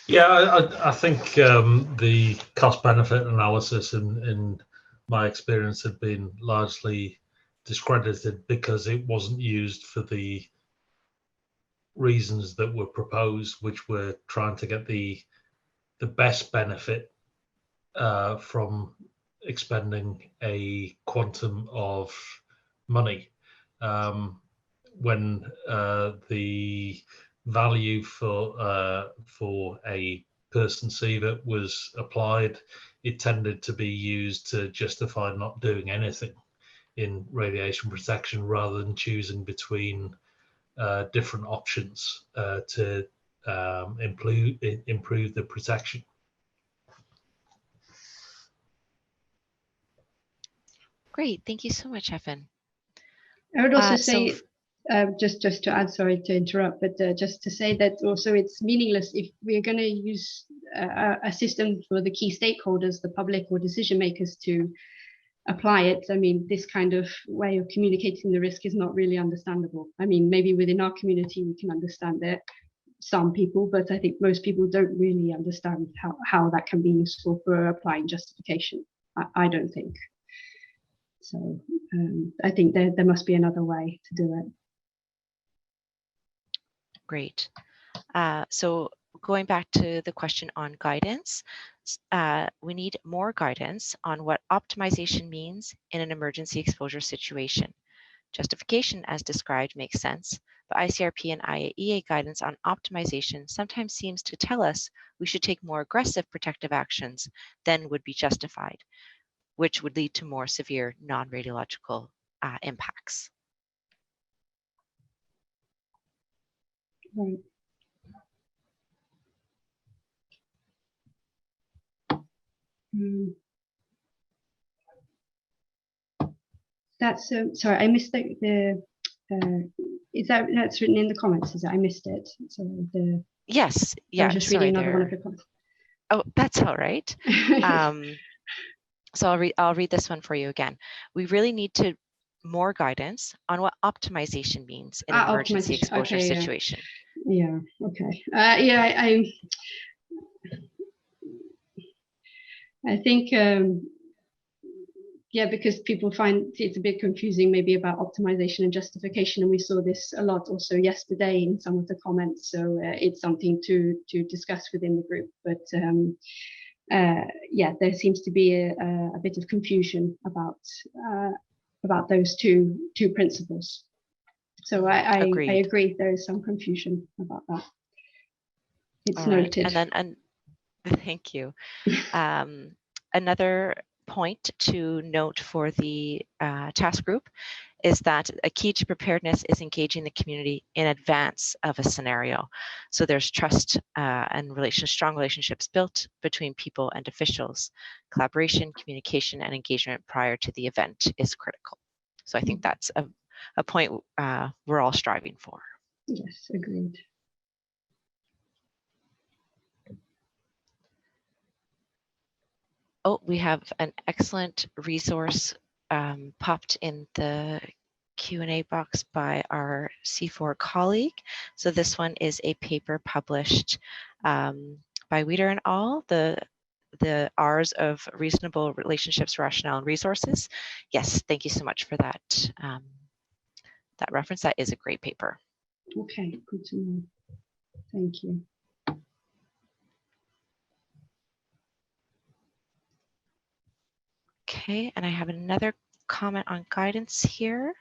Yeah, I think the cost benefit analysis in my experience had been largely discredited because it wasn't used for the reasons that were proposed, which were trying to get the best benefit from expending a quantum of money. When the value for a person CVIT was applied, it tended to be used to justify not doing anything in radiation protection rather than choosing between different options to improve the protection. Great, thank you so much, Hefin. I would also say, just to add, sorry to interrupt, but just to say that also it's meaningless if we're going to use a system for the key stakeholders, the public or decision makers, to apply it. I mean, this kind of way of communicating the risk is not really understandable. I mean, maybe within our community we can understand it, some people, but I think most people don't really understand how that can be useful for applying justification. I don't think. So I think there must be another way to do it. Great. So going back to the question on guidance, we need more guidance on what optimization means in an emergency exposure situation. Justification, as described, makes sense, but ICRP and IAEA guidance on optimization sometimes seems to tell us we should take more aggressive protective actions than would be justified, which would lead to more severe non-radiological impacts. Right. That's sorry, I missed the is that's written in the comments? Is that I missed it? So the yes, yeah. I was just reading another one of the comments. Oh, that's all right. So I'll read this one for you again. We really need more guidance on what optimization means in an emergency exposure situation. Yeah. Okay. Yeah. I think. Yeah, because people find it's a bit confusing maybe about optimization and justification, and we saw this a lot also yesterday in some of the comments. So it's something to discuss within the group. But yeah, there seems to be a bit of confusion about those two principles. So I agree. There is some confusion about that. It's all noted. Right. And thank you. Another point to note for the task group is that a key to preparedness is engaging the community in advance of a scenario. So there's trust and strong relationships built between people and officials. Collaboration, communication, and engagement prior to the event is critical. So I think that's a point we're all striving for. Yes, agreed. Oh, we have an excellent resource popped in the Q&A box by our C4 colleague. So this one is a paper published by Wieder and al., the R's of Reasonable Relationships, Rationale, and Resources. Yes, thank you so much for that, that reference. That is a great paper. Okay, good to know. Thank you. Okay, and I have another comment on guidance here.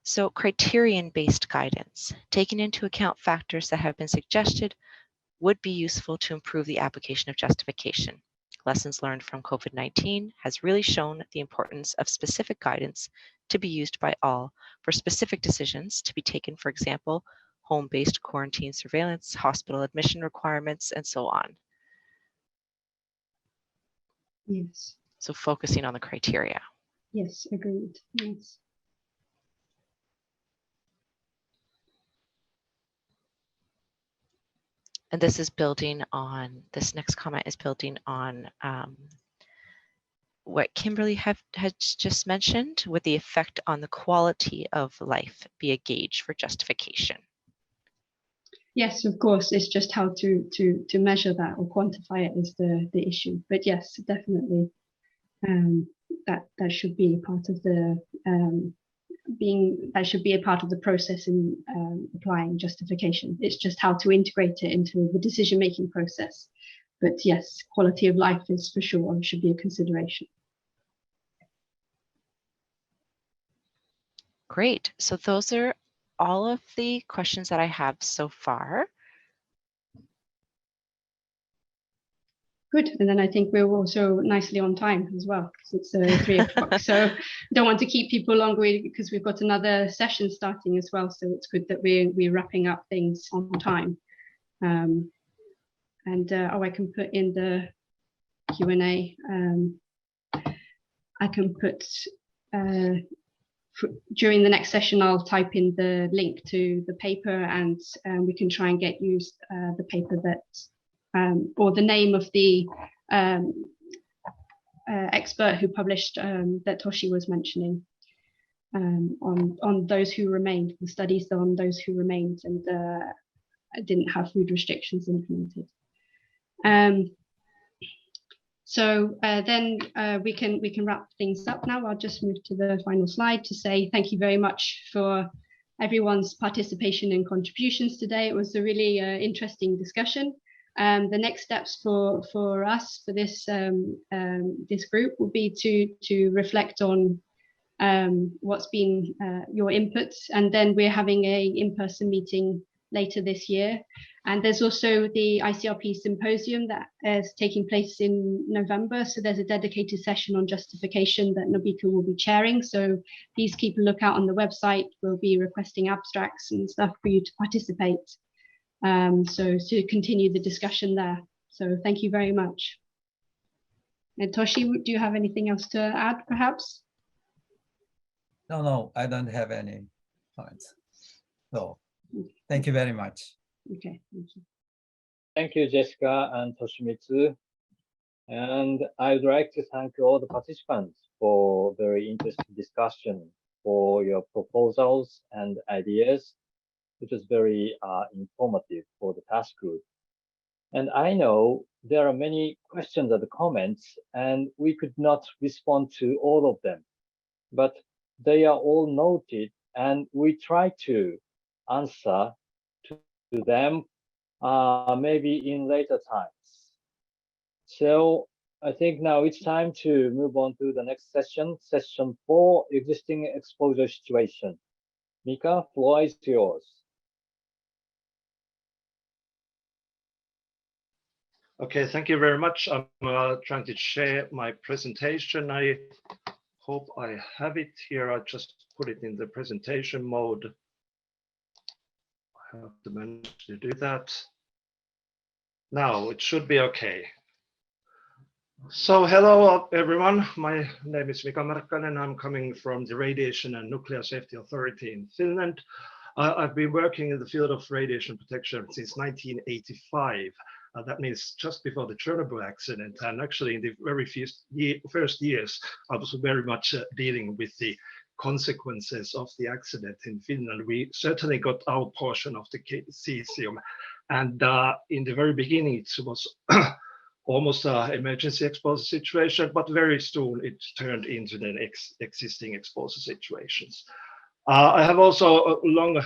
So criterion-based guidance, taking into account factors that have been suggested, would be useful to improve the application of justification. Lessons learned from COVID-19 has really shown the importance of specific guidance to be used by all for specific decisions to be taken, for example, home-based quarantine surveillance, hospital admission requirements, and so on. Yes. So focusing on the criteria. Yes, agreed. Yes. And this is building on, this next comment is building on what Kimberly had just mentioned, with the effect on the quality of life be a gauge for justification. Yes, of course. It's just how to measure that or quantify it is the issue. But yes, definitely, that should be part of the that should be a part of the process in applying justification. It's just how to integrate it into the decision-making process. But yes, quality of life is for sure should be a consideration. Great. So those are all of the questions that I have so far. Good. And then I think we're also nicely on time as well, because it's 3 o'clock. So don't want to keep people longer because we've got another session starting as well. So it's good that we're wrapping up things on time. I can put in the Q&A. I can put during the next session, I'll type in the link to the paper, and we can try and get you the paper that or the name of the expert who published that Toshi was mentioning on those who remained, the studies on those who remained and didn't have food restrictions implemented. Then we can wrap things up now. I'll just move to the final slide to say thank you very much for everyone's participation and contributions today. It was a really interesting discussion. The next steps for us for this this group will be to reflect on what's been your inputs, and then we're having a in-person meeting later this year. And there's also the ICRP symposium that is taking place in November. So there's a dedicated session on justification that Nobika will be chairing. So please keep a lookout on the website. We'll be requesting abstracts and stuff for you to participate. So to continue the discussion there. So thank you very much. And Toshi, do you have anything else to add perhaps? No, I don't have any points. So thank you very much. Okay, thank you. Thank you, Jessica and Toshimitsu. And I'd like to thank all the participants for very interesting discussion, for your proposals and ideas. It was very informative for the task group. And I know there are many questions and comments, and we could not respond to all of them, but they are all noted, and we try to answer to them maybe in later times. So I think now it's time to move on to the next session, session 4, existing exposure situation. Mika, floor is yours. Okay, thank you very much. I'm trying to share my presentation. I hope I have it here. I just put it in the presentation mode. I have to manage to do that. Now it should be okay. So hello everyone. My name is Mika Markkanen. I'm coming from the Radiation and Nuclear Safety Authority in Finland. I've been working in the field of radiation protection since 1985. That means just before the Chernobyl accident, and actually in the very first years, I was very much dealing with the consequences of the accident in Finland. We certainly got our portion of the cesium, and in the very beginning it was almost an emergency exposure situation, but very soon it turned into the existing exposure situations. I have also a long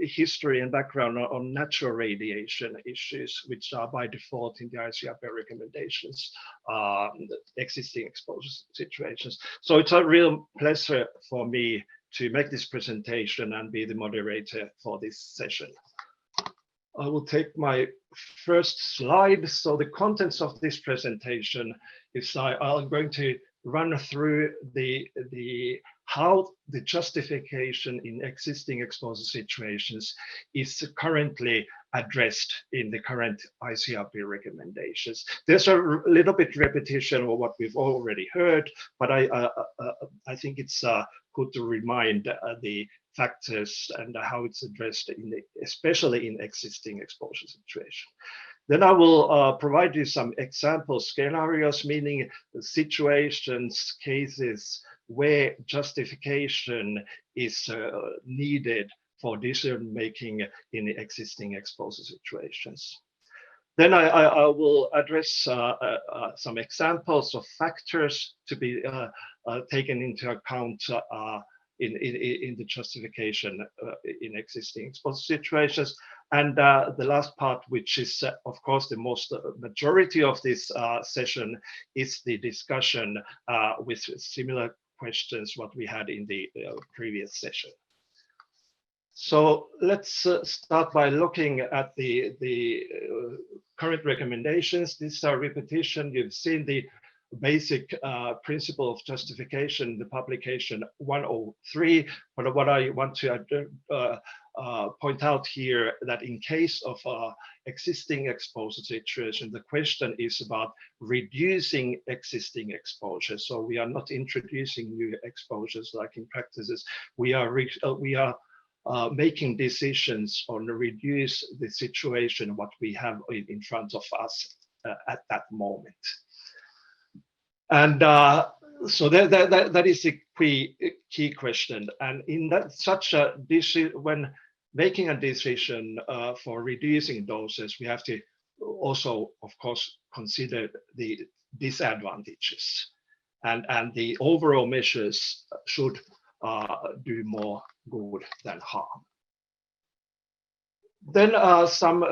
history and background on natural radiation issues, which are by default in the ICRP recommendations, existing exposure situations. So it's a real pleasure for me to make this presentation and be the moderator for this session. I will take my first slide. So the contents of this presentation is I'm going to run through the how the justification in existing exposure situations is currently addressed in the current ICRP recommendations. There's a little bit repetition of what we've already heard, but I think it's good to remind the factors and how it's addressed, especially in existing exposure situation. Then I will provide you some example scenarios, meaning situations, cases where justification is needed for decision making in existing exposure situations. Then I will address some examples of factors to be taken into account in the justification in existing exposure situations. And the last part, which is of course the most majority of this session, is the discussion with similar questions what we had in the previous session. So let's start by looking at the current recommendations. These are repetition. You've seen the basic principle of justification, the publication 103. But what I want to point out here, that in case of existing exposure situation, the question is about reducing existing exposure. So we are not introducing new exposures like in practices. We are making decisions on reduce the situation what we have in front of us at that moment. And so that is a key question. And in that such a decision, when making a decision for reducing doses, we have to also, of course, consider the disadvantages, and the overall measures should do more good than harm. Then some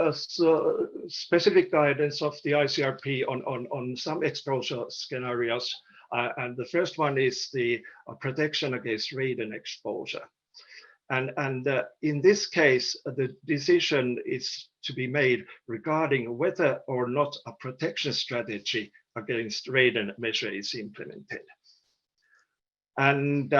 specific guidance of the ICRP on some exposure scenarios. And the first one is the protection against radon exposure. And in this case, the decision is to be made regarding whether or not a protection strategy against radon measure is implemented. And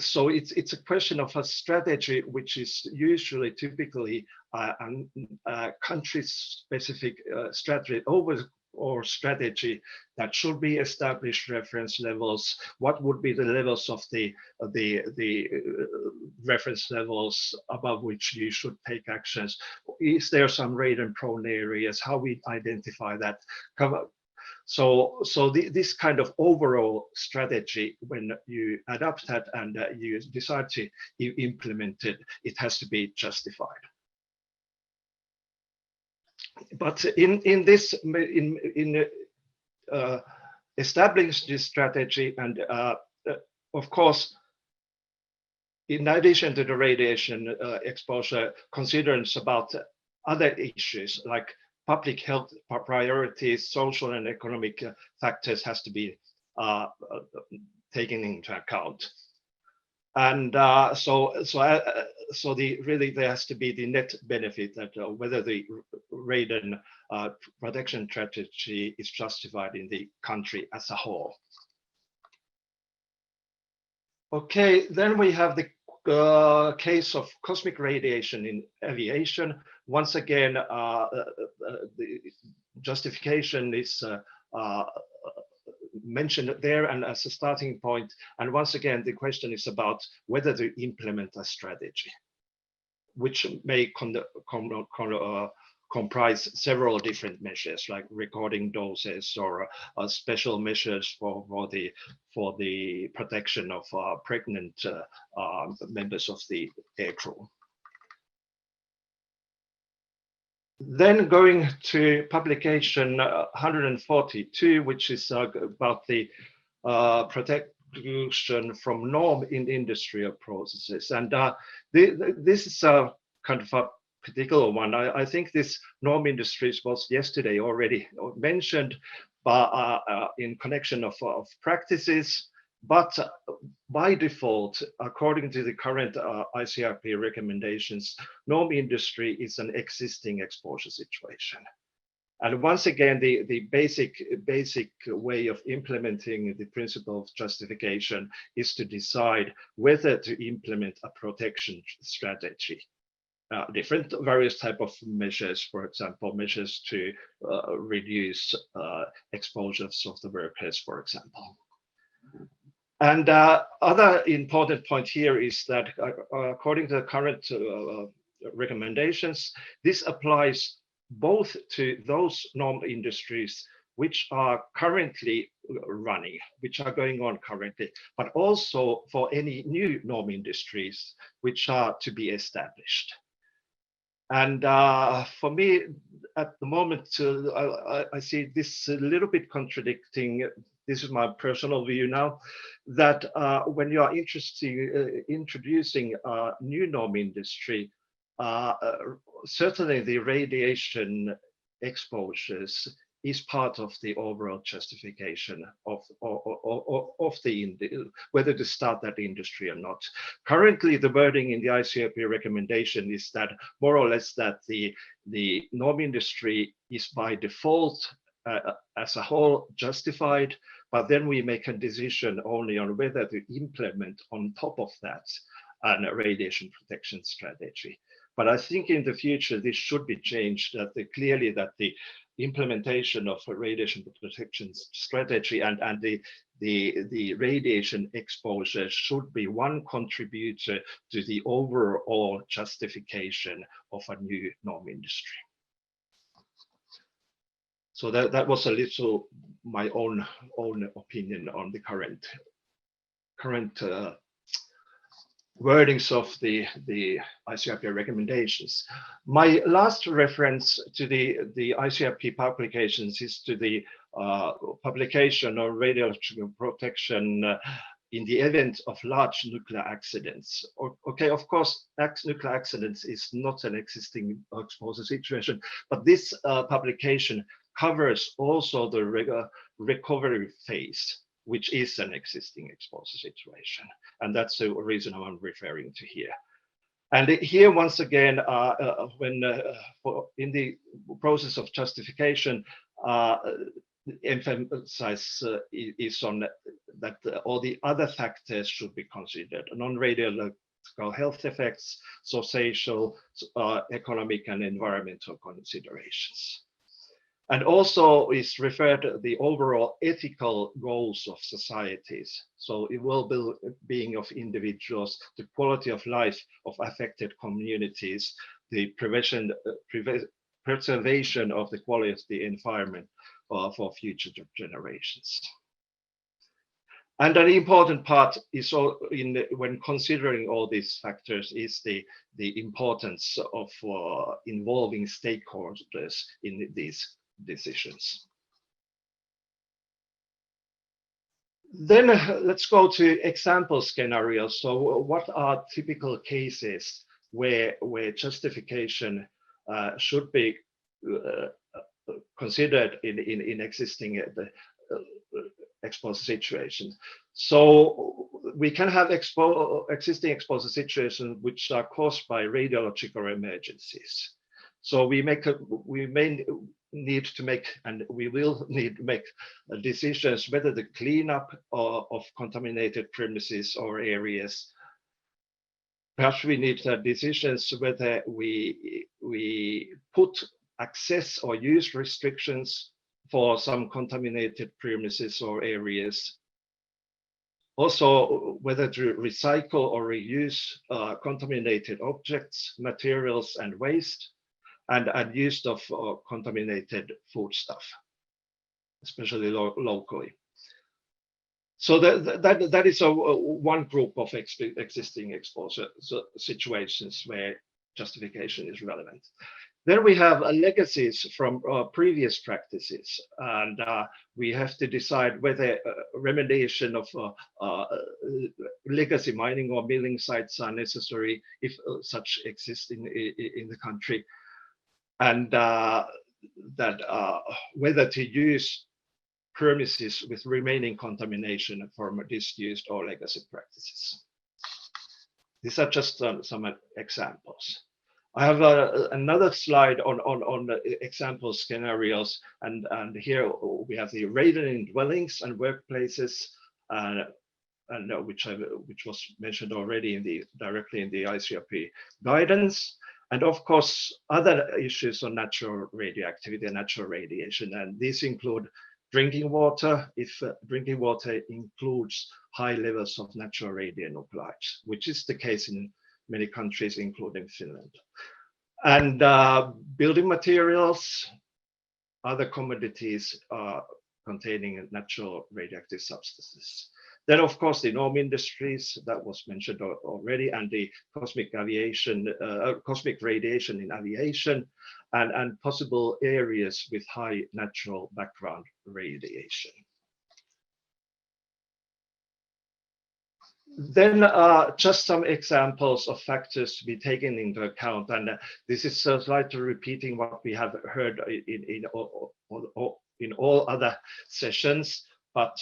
so it's a question of a strategy, which is usually typically a country-specific strategy or strategy that should be established reference levels. What would be the levels of the reference levels above which you should take actions? Is there some radon-prone areas? How we identify that? So this kind of overall strategy, when you adapt that and you decide to implement it, it has to be justified. But in establishing this strategy, and of course, in addition to the radiation exposure, concerns about other issues like public health priorities, social and economic factors has to be taken into account. And so really there has to be the net benefit that whether the radon protection strategy is justified in the country as a whole. Okay, then we have the case of cosmic radiation in aviation. Once again, the justification is mentioned there and as a starting point. And once again, the question is about whether to implement a strategy, which may comprise several different measures, like recording doses or special measures for the protection of pregnant members of the aircrew. Then going to publication 142, which is about the protection from norm in industrial processes. And this is a kind of a particular one. I think this norm industries was yesterday already mentioned in connection of practices. But by default, according to the current ICRP recommendations, norm industry is an existing exposure situation. And once again, the basic way of implementing the principle of justification is to decide whether to implement a protection strategy. Different various type of measures, for example, measures to reduce exposures of the workers, for example. And other important point here is that according to the current recommendations, this applies both to those norm industries which are currently running, which are going on currently, but also for any new norm industries which are to be established. And for me, at the moment, I see this a little bit contradicting. This is my personal view now, that when you are introducing a new norm industry, certainly the radiation exposures is part of the overall justification of whether to start that industry or not. Currently, the wording in the ICRP recommendation is that more or less that the norm industry is by default as a whole justified, but then we make a decision only on whether to implement on top of that a radiation protection strategy. But I think in the future this should be changed, that clearly that the implementation of a radiation protection strategy and the radiation exposure should be one contributor to the overall justification of a new norm industry. So that was a little my own opinion on the current wordings of the ICRP recommendations. My last reference to the ICRP publications is to the publication of radiological protection in the event of large nuclear accidents. Okay, of course, nuclear accidents is not an existing exposure situation, but this publication covers also the recovery phase, which is an existing exposure situation. And that's the reason I'm referring to here. And here, once again, when in the process of justification, emphasis is on that all the other factors should be considered, non-radiological health effects, social, economic, and environmental considerations. And also is referred to the overall ethical goals of societies. So it well-being of individuals, the quality of life of affected communities, the preservation of the quality of the environment for future generations. And an important part is when considering all these factors is the importance of involving stakeholders in these decisions. Then let's go to example scenarios. So what are typical cases where justification should be considered in existing exposure situations? So we can have existing exposure situations which are caused by radiological emergencies. So we may need to make, and we will need to make decisions whether the cleanup of contaminated premises or areas. Perhaps we need decisions whether we put access or use restrictions for some contaminated premises or areas. Also, whether to recycle or reuse contaminated objects, materials, and waste, and use of contaminated foodstuff, especially locally. So that is one group of existing exposure situations where justification is relevant. Then we have legacies from previous practices, and we have to decide whether remediation of legacy mining or milling sites are necessary if such exist in the country, and whether to use premises with remaining contamination from disused or legacy practices. These are just some examples. I have another slide on the example scenarios, and here we have the radon in dwellings and workplaces, and which was mentioned already directly in the ICRP guidance, and of course other issues on natural radioactivity and natural radiation, and these include drinking water, if drinking water includes high levels of natural radionuclides, which is the case in many countries, including Finland. And building materials, other commodities containing natural radioactive substances. Then, of course, the norm industries that was mentioned already, and the cosmic radiation in aviation, and possible areas with high natural background radiation. Then just some examples of factors to be taken into account, and this is slightly repeating what we have heard in all other sessions, but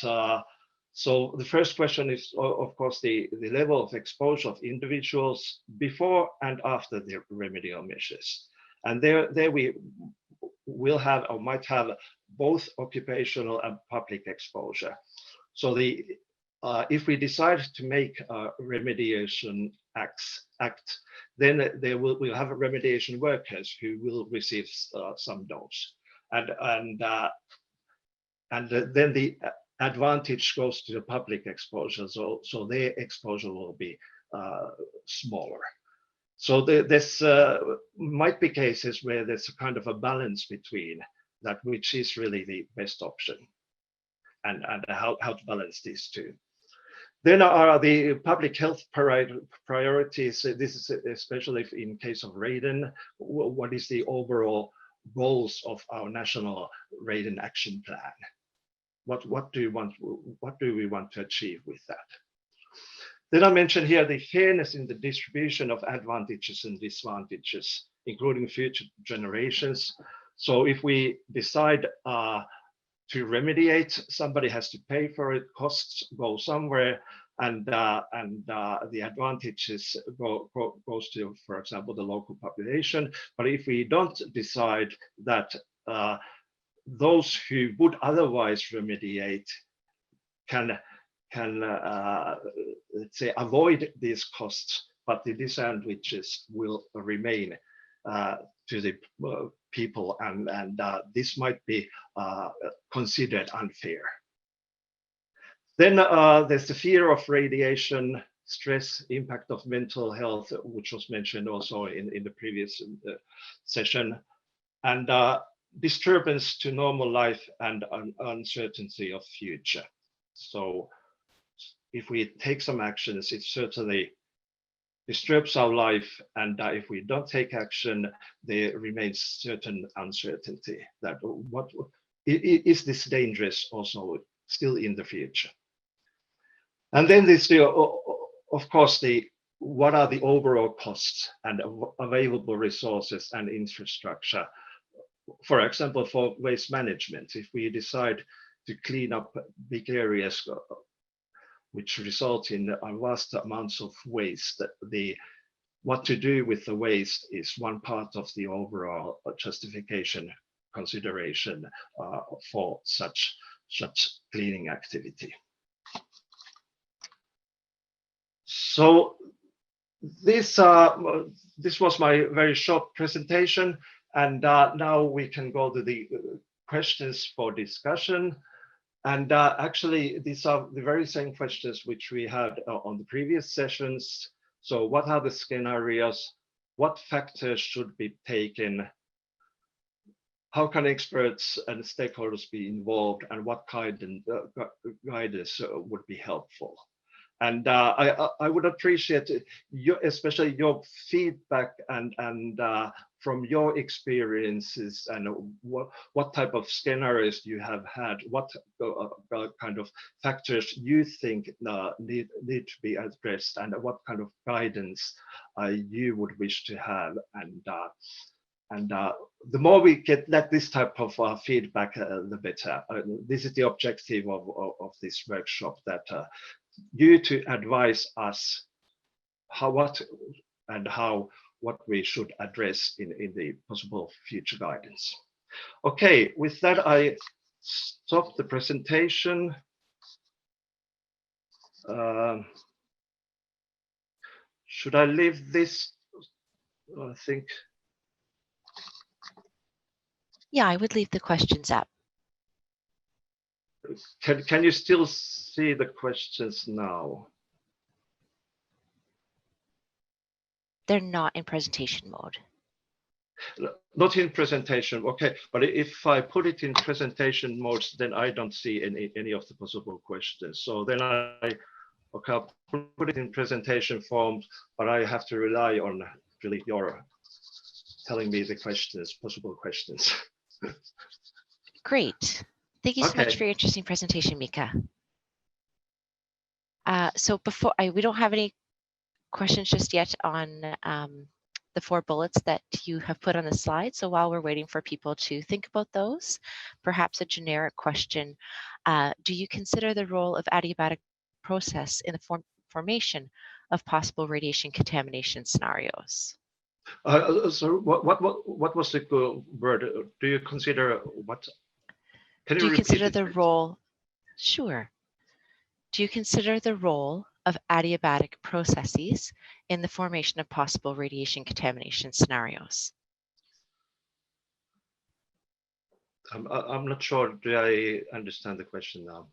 so the first question is, of course, the level of exposure of individuals before and after the remedial measures. And there we will have or might have both occupational and public exposure. So if we decide to make a remediation act, then we'll have remediation workers who will receive some dose. And then the advantage goes to the public exposure, so their exposure will be smaller. So this might be cases where there's a kind of a balance between that, which is really the best option, and how to balance these two. Then are the public health priorities. This is especially in case of radon. What is the overall goals of our national radon action plan? What do we want to achieve with that? Then I mentioned here the fairness in the distribution of advantages and disadvantages, including future generations. So if we decide to remediate, somebody has to pay for it, costs go somewhere, and the advantages goes to, for example, the local population. But if we don't decide that those who would otherwise remediate can let's say avoid these costs, but the disadvantages will remain to the people, and this might be considered unfair. Then there's the fear of radiation, stress, impact of mental health, which was mentioned also in the previous session, and disturbance to normal life and uncertainty of future. So if we take some actions, it certainly disturbs our life, and if we don't take action, there remains certain uncertainty that what is this dangerous also still in the future. And then there's of course what are the overall costs and available resources and infrastructure. For example, for waste management, if we decide to clean up big areas which result in vast amounts of waste, what to do with the waste is one part of the overall justification consideration for such cleaning activity. So this was my very short presentation, and now we can go to the questions for discussion. And actually, these are the very same questions which we had on the previous sessions. So what are the scenarios? What factors should be taken? How can experts and stakeholders be involved, and what guidance would be helpful? And I would appreciate especially your feedback and from your experiences, and what type of scenarios you have had, what kind of factors you think need to be addressed, and what kind of guidance you would wish to have. And the more we get this type of feedback, the better. This is the objective of this workshop, that you to advise us how what we should address in the possible future guidance. Okay, with that, I stop the presentation. Should I leave this? I think. Yeah, I would leave the questions up. Can you still see the questions now? They're not in presentation mode. Not in presentation, okay. But if I put it in presentation mode, then I don't see any of the possible questions. So then okay, I'll put it in presentation form, but I have to rely on really your telling me the questions, possible questions. Great. Thank you so much Okay. for your interesting presentation, Mika. So we don't have any questions just yet on the 4 bullets that you have put on the slide. So while we're waiting for people to think about those, perhaps a generic question. Do you consider the role of adiabatic process in the formation of possible radiation contamination scenarios? So what was the word? Do you consider what? Can Do you repeat consider it, the please? role? Sure. Do you consider the role of adiabatic processes in the formation of possible radiation contamination scenarios? I'm not sure. Do I understand the question now,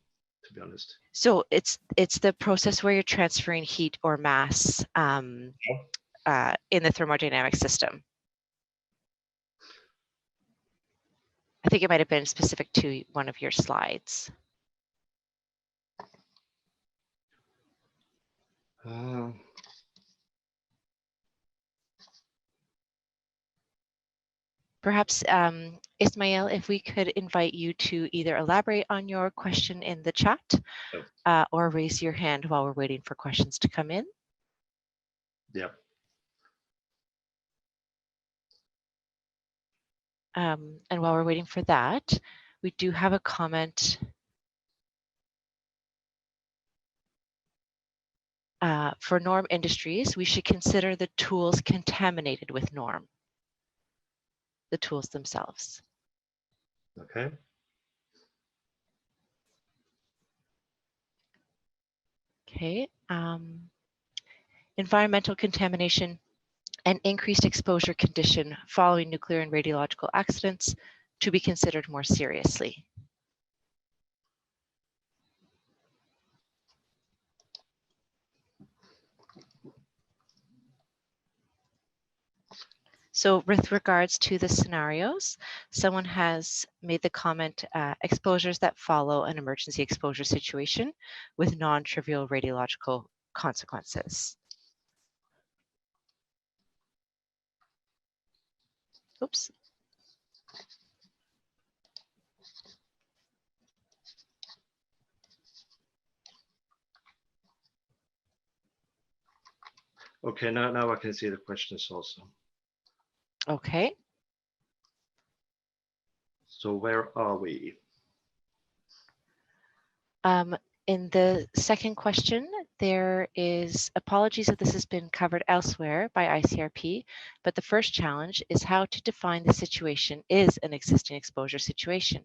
to be honest? So it's the process where you're transferring heat or mass in the thermodynamic system. I think it might have been specific to one of your slides. Perhaps, Ismail, if we could invite you to either elaborate on your question in the chat or raise your hand while we're waiting for questions to come in. Yeah. And while we're waiting for that, we do have a comment for Norm Industries. We should consider the tools contaminated with Norm, the tools themselves. Okay. Okay. Environmental contamination and increased exposure condition following nuclear and radiological accidents to be considered more seriously. So with regards to the scenarios, someone has made the comment, exposures that follow an emergency exposure situation with non-trivial radiological consequences. Oops. Okay, now I can see the questions also. Okay. So where are we? In the second question, there is apologies if this has been covered elsewhere by ICRP, but the first challenge is how to define the situation is an existing exposure situation.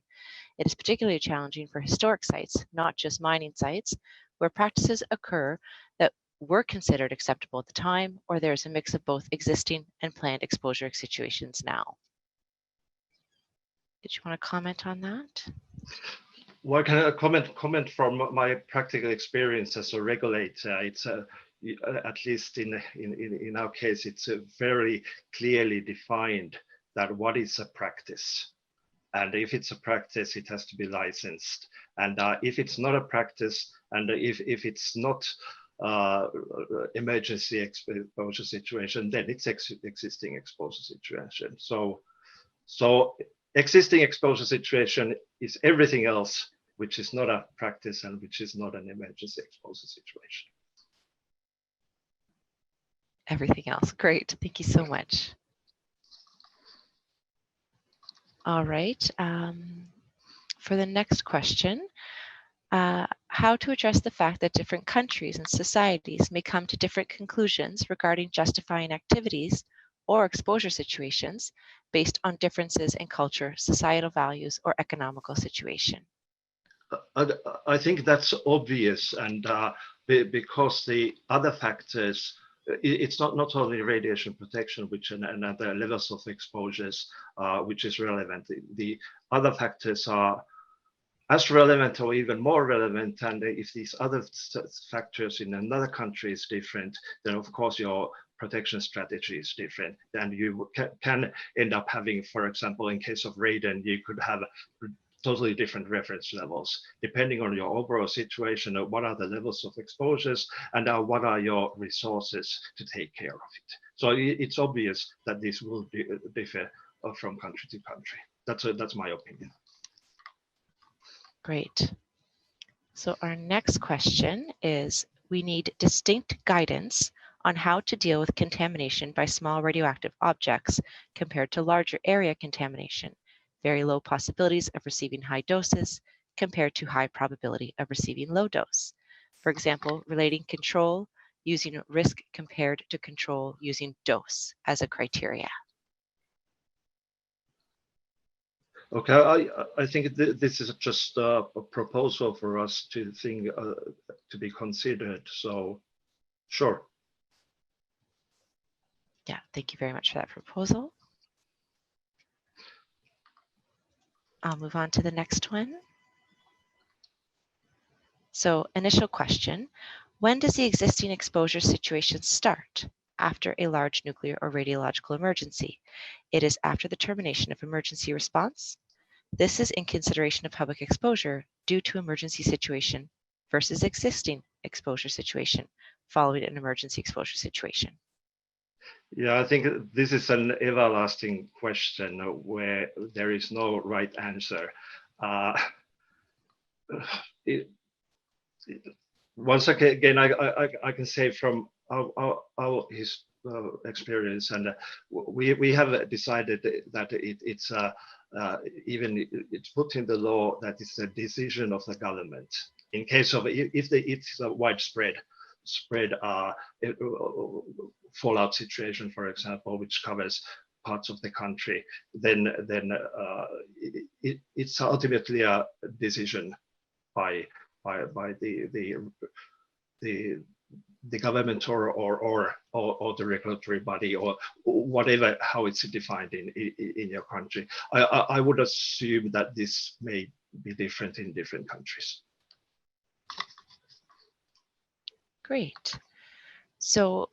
It is particularly challenging for historic sites, not just mining sites, where practices occur that were considered acceptable at the time, or there's a mix of both existing and planned exposure situations now. Did you want to comment on that? Well, can I comment from my practical experience as a regulator? It's at least in our case, it's very clearly defined that what is a practice, and if it's a practice, it has to be licensed. And if it's not a practice, and if it's not emergency exposure situation, then it's existing exposure situation. So existing exposure situation is everything else which is not a practice and which is not an emergency exposure situation. Everything else. Great. Thank you so much. All right. For the next question, how to address the fact that different countries and societies may come to different conclusions regarding justifying activities or exposure situations based on differences in culture, societal values, or economical situation? I think that's obvious, and because the other factors, it's not only radiation protection, which and other levels of exposures, which is relevant. The other factors are as relevant or even more relevant, and if these other factors in another country is different, then of course your protection strategy is different. And you can end up having, for example, in case of radon, you could have totally different reference levels, depending on your overall situation, what are the levels of exposures, and what are your resources to take care of it. So it's obvious that this will differ from country to country. That's my opinion. Great. So our next question is, we need distinct guidance on how to deal with contamination by small radioactive objects compared to larger area contamination. Very low possibilities of receiving high doses compared to high probability of receiving low dose. For example, relating control using risk compared to control using dose as a criteria. Okay, I think this is just a proposal for us to think, to be considered. So, sure. Yeah, thank you very much for that proposal. I'll move on to the next one. So, initial question, when does the existing exposure situation start? After a large nuclear or radiological emergency. It is after the termination of emergency response. This is in consideration of public exposure due to emergency situation versus existing exposure situation following an emergency exposure situation. Yeah, I think this is an everlasting question where there is no right answer. Once again, I can say from our experience, and we have decided that it's even it's put in the law that it's a decision of the government. In case of if it's a widespread fallout situation, for example, which covers parts of the country, then it's ultimately a decision by the government or the regulatory body or whatever, how it's defined in your country. I would assume that this may be different in different countries. Great. So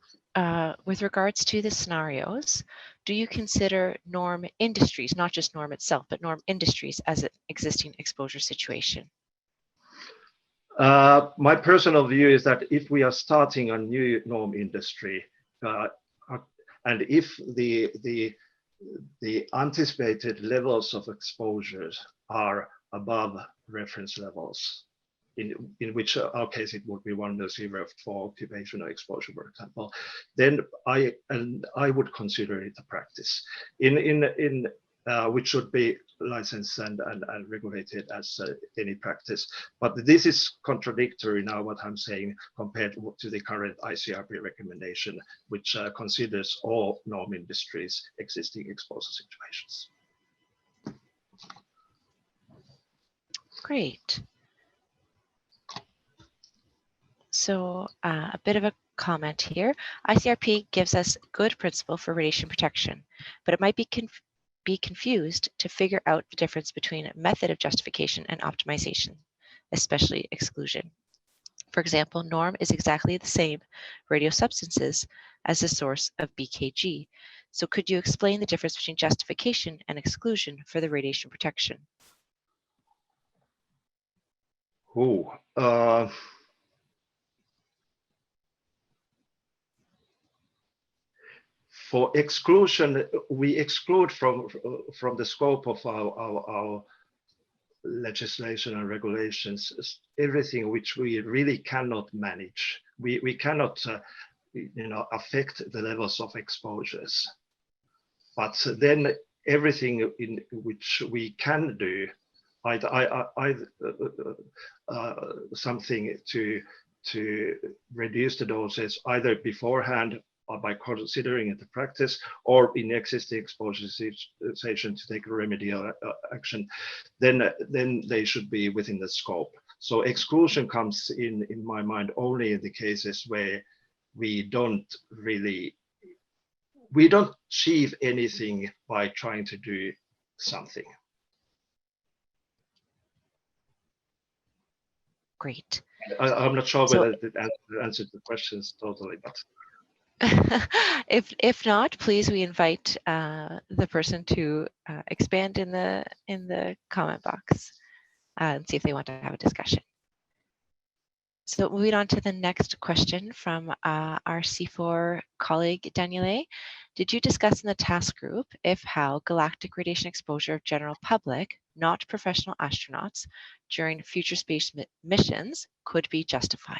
with regards to the scenarios, do you consider norm industries, not just norm itself, but norm industries as an existing exposure situation? My personal view is that if we are starting a new norm industry, and if the anticipated levels of exposures are above reference levels, in which our case it would be 1.0 for occupational exposure, for example, then I would consider it a practice which should be licensed and regulated as any practice. But this is contradictory now what I'm saying compared to the current ICRP recommendation, which considers all norm industries existing exposure situations. Great. So a bit of a comment here. ICRP gives us good principle for radiation protection, but it might be confused to figure out the difference between method of justification and optimization, especially exclusion. For example, norm is exactly the same radiosubstances as the source of BKG. So could you explain the difference between justification and exclusion for the radiation protection? For exclusion, we exclude from the scope of our legislation and regulations everything which we really cannot manage. We cannot affect the levels of exposures, but then everything in which we can do, something to reduce the doses either beforehand by considering it a practice or in existing exposure situation to take remedial action, then they should be within the scope. So exclusion comes in my mind only in the cases where we don't achieve anything by trying to do something. Great. I'm not sure whether it answered the questions totally, but if not, please we invite the person to expand in the comment box and see if they want to have a discussion. So moving on to the next question from our C4 colleague Daniele. Did you discuss in the task group if how galactic radiation exposure of general public, not professional astronauts, during future space missions could be justified?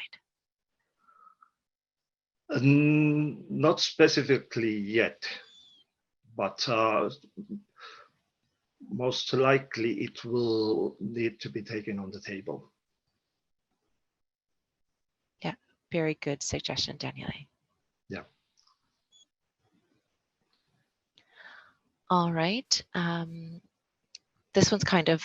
Not specifically yet, but most likely it will need to be taken on the table. Yeah, very good suggestion, Daniele. Yeah. All right. This one's kind of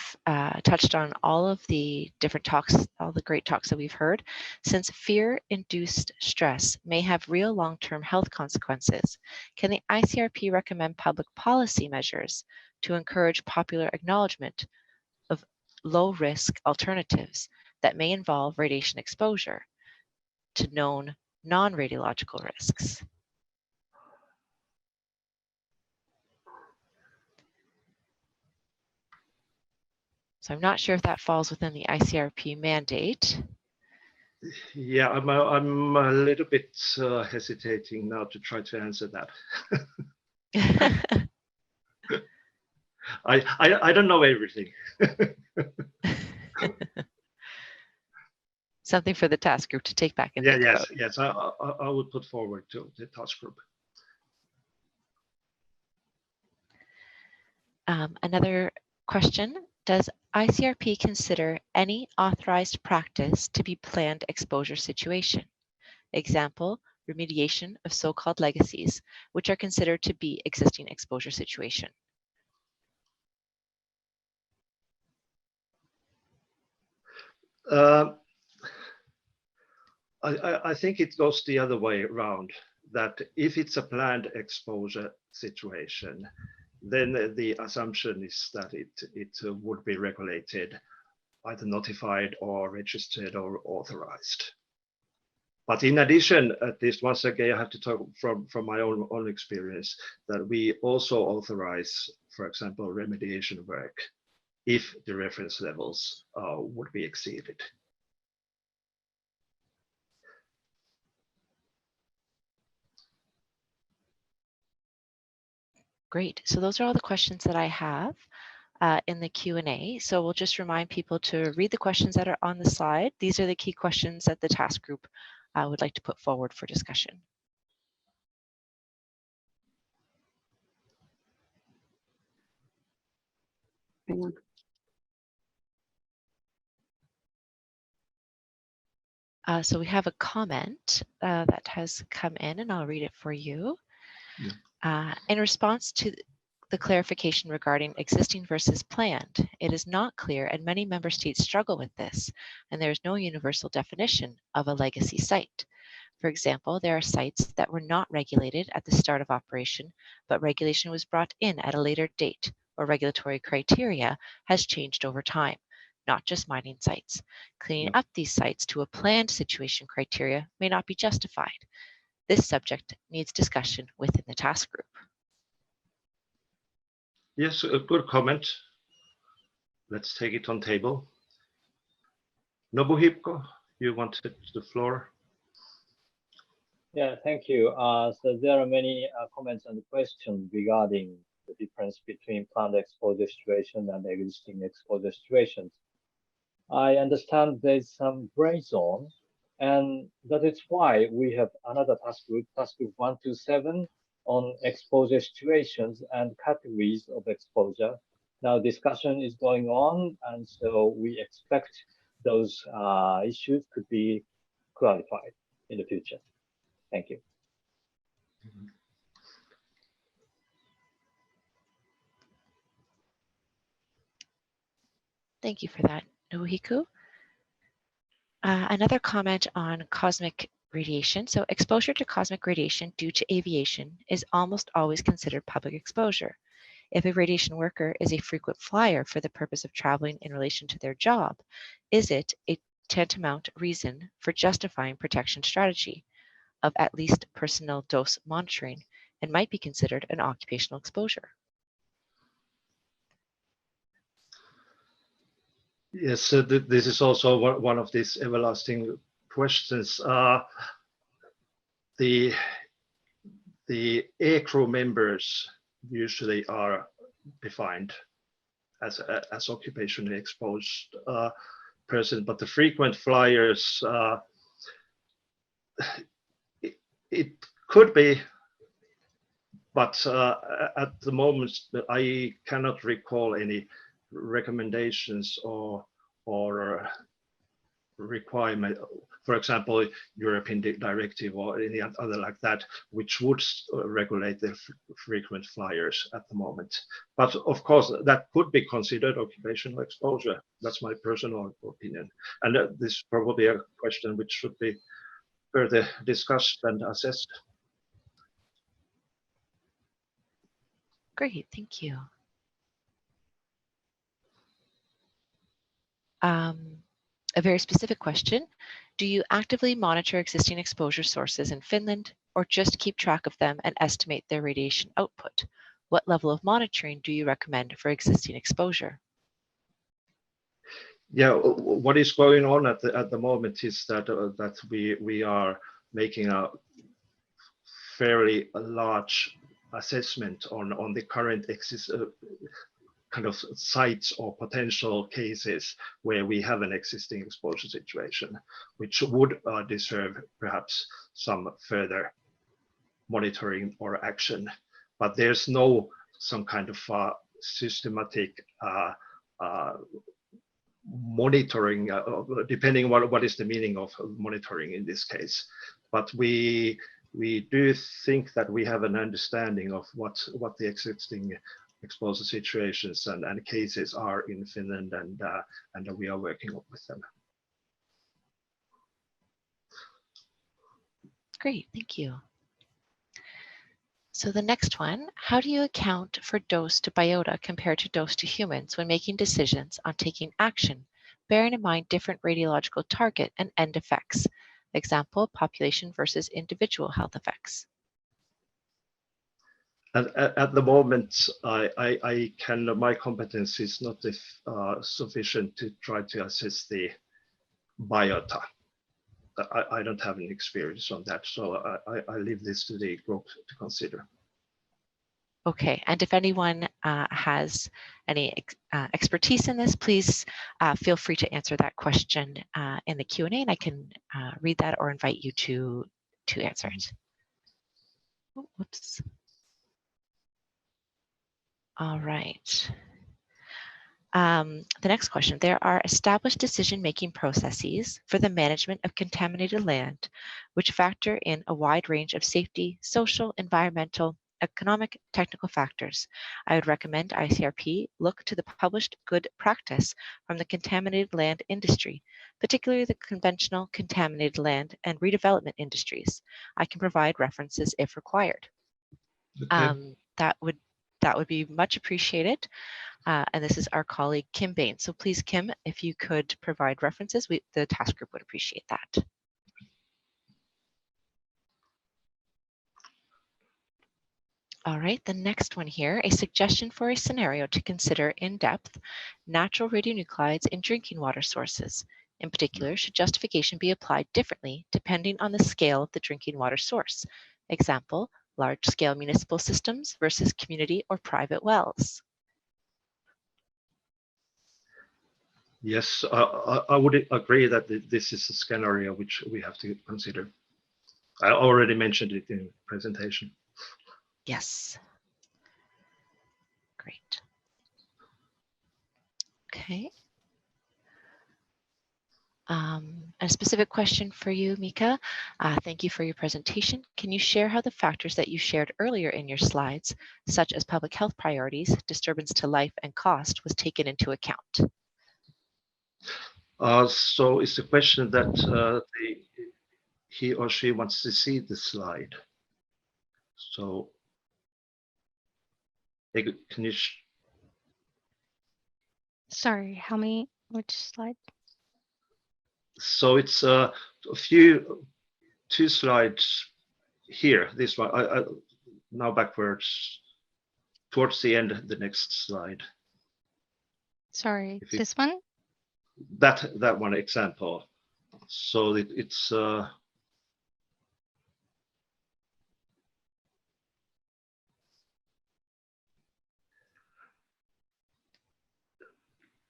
touched on all of the different talks, all the great talks that we've heard. Since fear-induced stress may have real long-term health consequences, can the ICRP recommend public policy measures to encourage popular acknowledgement of low-risk alternatives that may involve radiation exposure to known non-radiological risks? So I'm not sure if that falls within the ICRP mandate. Yeah, I'm a little bit hesitating now to try to answer that. I don't know everything. Something for the task group to take back and think about. Yes, I would put forward to the task group. Another question, does ICRP consider any authorized practice to be planned exposure situation? Example, remediation of so-called legacies, which are considered to be existing exposure situation. I think it goes the other way around, that if it's a planned exposure situation, then the assumption is that it would be regulated, either notified or registered or authorized. But in addition, at least once again, I have to talk from my own experience, that we also authorize, for example, remediation work if the reference levels would be exceeded. Great. So those are all the questions that I have in the Q&A. So we'll just remind people to read the questions that are on the slide. These are the key questions that the task group would like to put forward for discussion. So we have a comment that has come in, and I'll read it for you. Yeah. In response to the clarification regarding existing versus planned, it is not clear, and many member states struggle with this, and there is no universal definition of a legacy site. For example, there are sites that were not regulated at the start of operation, but regulation was brought in at a later date, or regulatory criteria has changed over time, not just mining sites. Cleaning up these sites to a planned situation criteria may not be justified. This subject needs discussion within the task group. Yes, a good comment. Let's take it on table. Nobuhiko, you wanted the floor. Yeah, thank you. So there are many comments and questions regarding the difference between planned exposure situation and existing exposure situations. I understand there's some gray zone, and that is why we have another task group 127, on exposure situations and categories of exposure. Now discussion is going on, and so we expect those issues could be clarified in the future. Thank you. Thank you for that, Nobuhiko. Another comment on cosmic radiation. So exposure to cosmic radiation due to aviation is almost always considered public exposure. If a radiation worker is a frequent flyer for the purpose of traveling in relation to their job, is it a tantamount reason for justifying protection strategy of at least personal dose monitoring and might be considered an occupational exposure? Yes, so this is also one of these everlasting questions. The aircrew members usually are defined as occupationally exposed person, but the frequent flyers, it could be, but at the moment I cannot recall any recommendations or requirement, for example, European directive or any other like that, which would regulate the frequent flyers at the moment. But of course, that could be considered occupational exposure. That's my personal opinion. And this is probably a question which should be further discussed and assessed. Great, thank you. A very specific question. Do you actively monitor existing exposure sources in Finland or just keep track of them and estimate their radiation output? What level of monitoring do you recommend for existing exposure? Yeah, what is going on at the moment is that we are making a fairly large assessment on the current kind of sites or potential cases where we have an existing exposure situation, which would deserve perhaps some further monitoring or action. But there's no some kind of systematic monitoring, depending what is the meaning of monitoring in this case. But we do think that we have an understanding of what the existing exposure situations and cases are in Finland, and we are working with them. Great, thank you. So the next one, how do you account for dose to biota compared to dose to humans when making decisions on taking action, bearing in mind different radiological target and end effects? Example, population versus individual health effects. At the moment, my competence is not sufficient to try to assess the biota. I don't have any experience on that, so I leave this to the group to consider. Okay, and if anyone has any expertise in this, please feel free to answer that question in the Q&A, and I can read that or invite you to answer it. Oh, whoops. All right. The next question, there are established decision-making processes for the management of contaminated land, which factor in a wide range of safety, social, environmental, economic, technical factors. I would recommend ICRP look to the published good practice from the contaminated land industry, particularly the conventional contaminated land and redevelopment industries. I can provide references if required. Okay. That would be much appreciated. And this is our colleague, Kim Bain. So please, Kim, if you could provide references, the task group would appreciate that. All right, the next one here, a suggestion for a scenario to consider in depth, natural radionuclides in drinking water sources. In particular, should justification be applied differently depending on the scale of the drinking water source? Example, large-scale municipal systems versus community or private wells. Yes, I would agree that this is a scenario which we have to consider. I already mentioned it in the presentation. Yes. Great. Okay. A specific question for you, Mika. Thank you for your presentation. Can you share how the factors that you shared earlier in your slides, such as public health priorities, disturbance to life, and cost, was taken into account? So it's a question that he or she wants to see the slide. So can you? Sorry, which slide? So it's two slides here. This one, now backwards towards the end, the next slide. Sorry, this one? That one example. So it's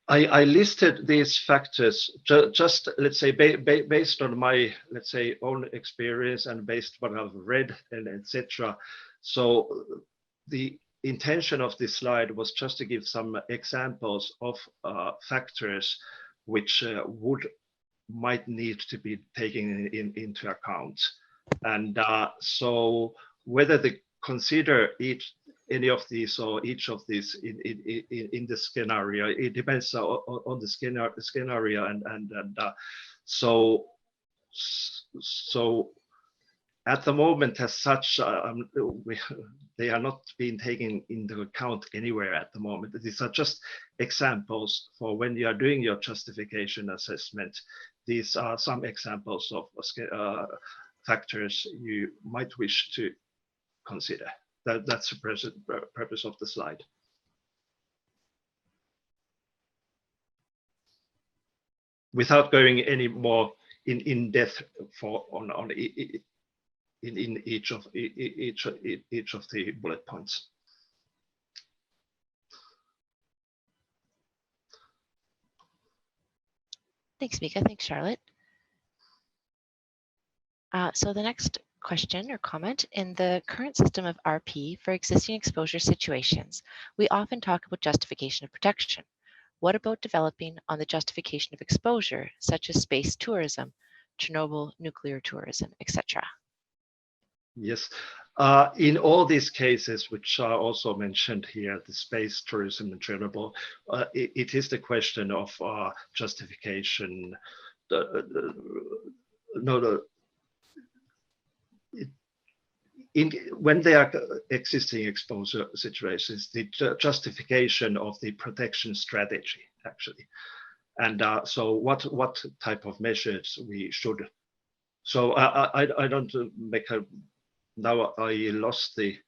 I listed these factors just let's say based on my own experience and based on what I've read and etc. So the intention of this slide was just to give some examples of factors which might need to be taken into account, and so whether they consider any of these or each of these in the scenario, it depends on the scenario, and so at the moment as such, they are not being taken into account anywhere at the moment. These are just examples for when you are doing your justification assessment. These are some examples of factors you might wish to consider. That's the purpose of the slide. Without going any more in depth in each of the bullet points. Thanks, Mika. Thanks, Charlotte. So the next question or comment: in the current system of RP for existing exposure situations, we often talk about justification of protection. What about developing on the justification of exposure, such as space tourism, Chernobyl nuclear tourism, etc.? Yes, in all these cases, which are also mentioned here, the space tourism and Chernobyl, it is the question of justification. When there are existing exposure situations, the justification of the protection strategy, actually. And so what type of measures we should. So I don't make a, now I lost the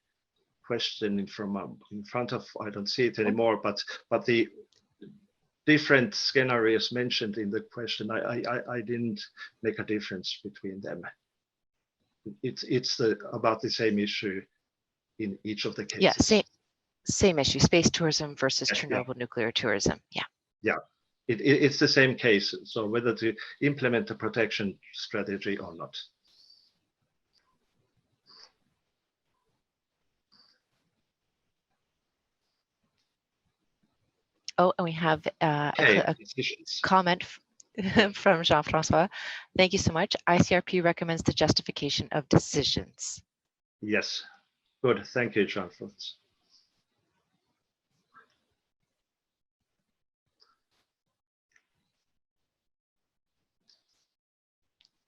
question in front of, I don't see it anymore, but the different scenarios mentioned in the question, I didn't make a difference between them. It's about the same issue in each of the cases. Yeah, same issue, space tourism versus Chernobyl nuclear tourism. Yeah. It's the same case. So whether to implement a protection strategy or not. Oh, and we have a comment from Jean-Francois. Thank you so much. ICRP recommends the justification of decisions. Yes, good. Thank you, Jean-Francois.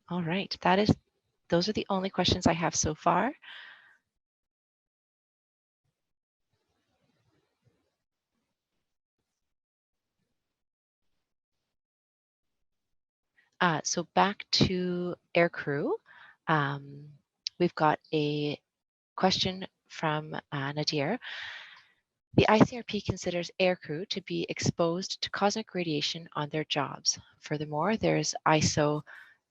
All right, those are the only questions I have so far. So back to aircrew. We've got a question from Nadir. The ICRP considers aircrew to be exposed to cosmic radiation on their jobs. Furthermore, there's ISO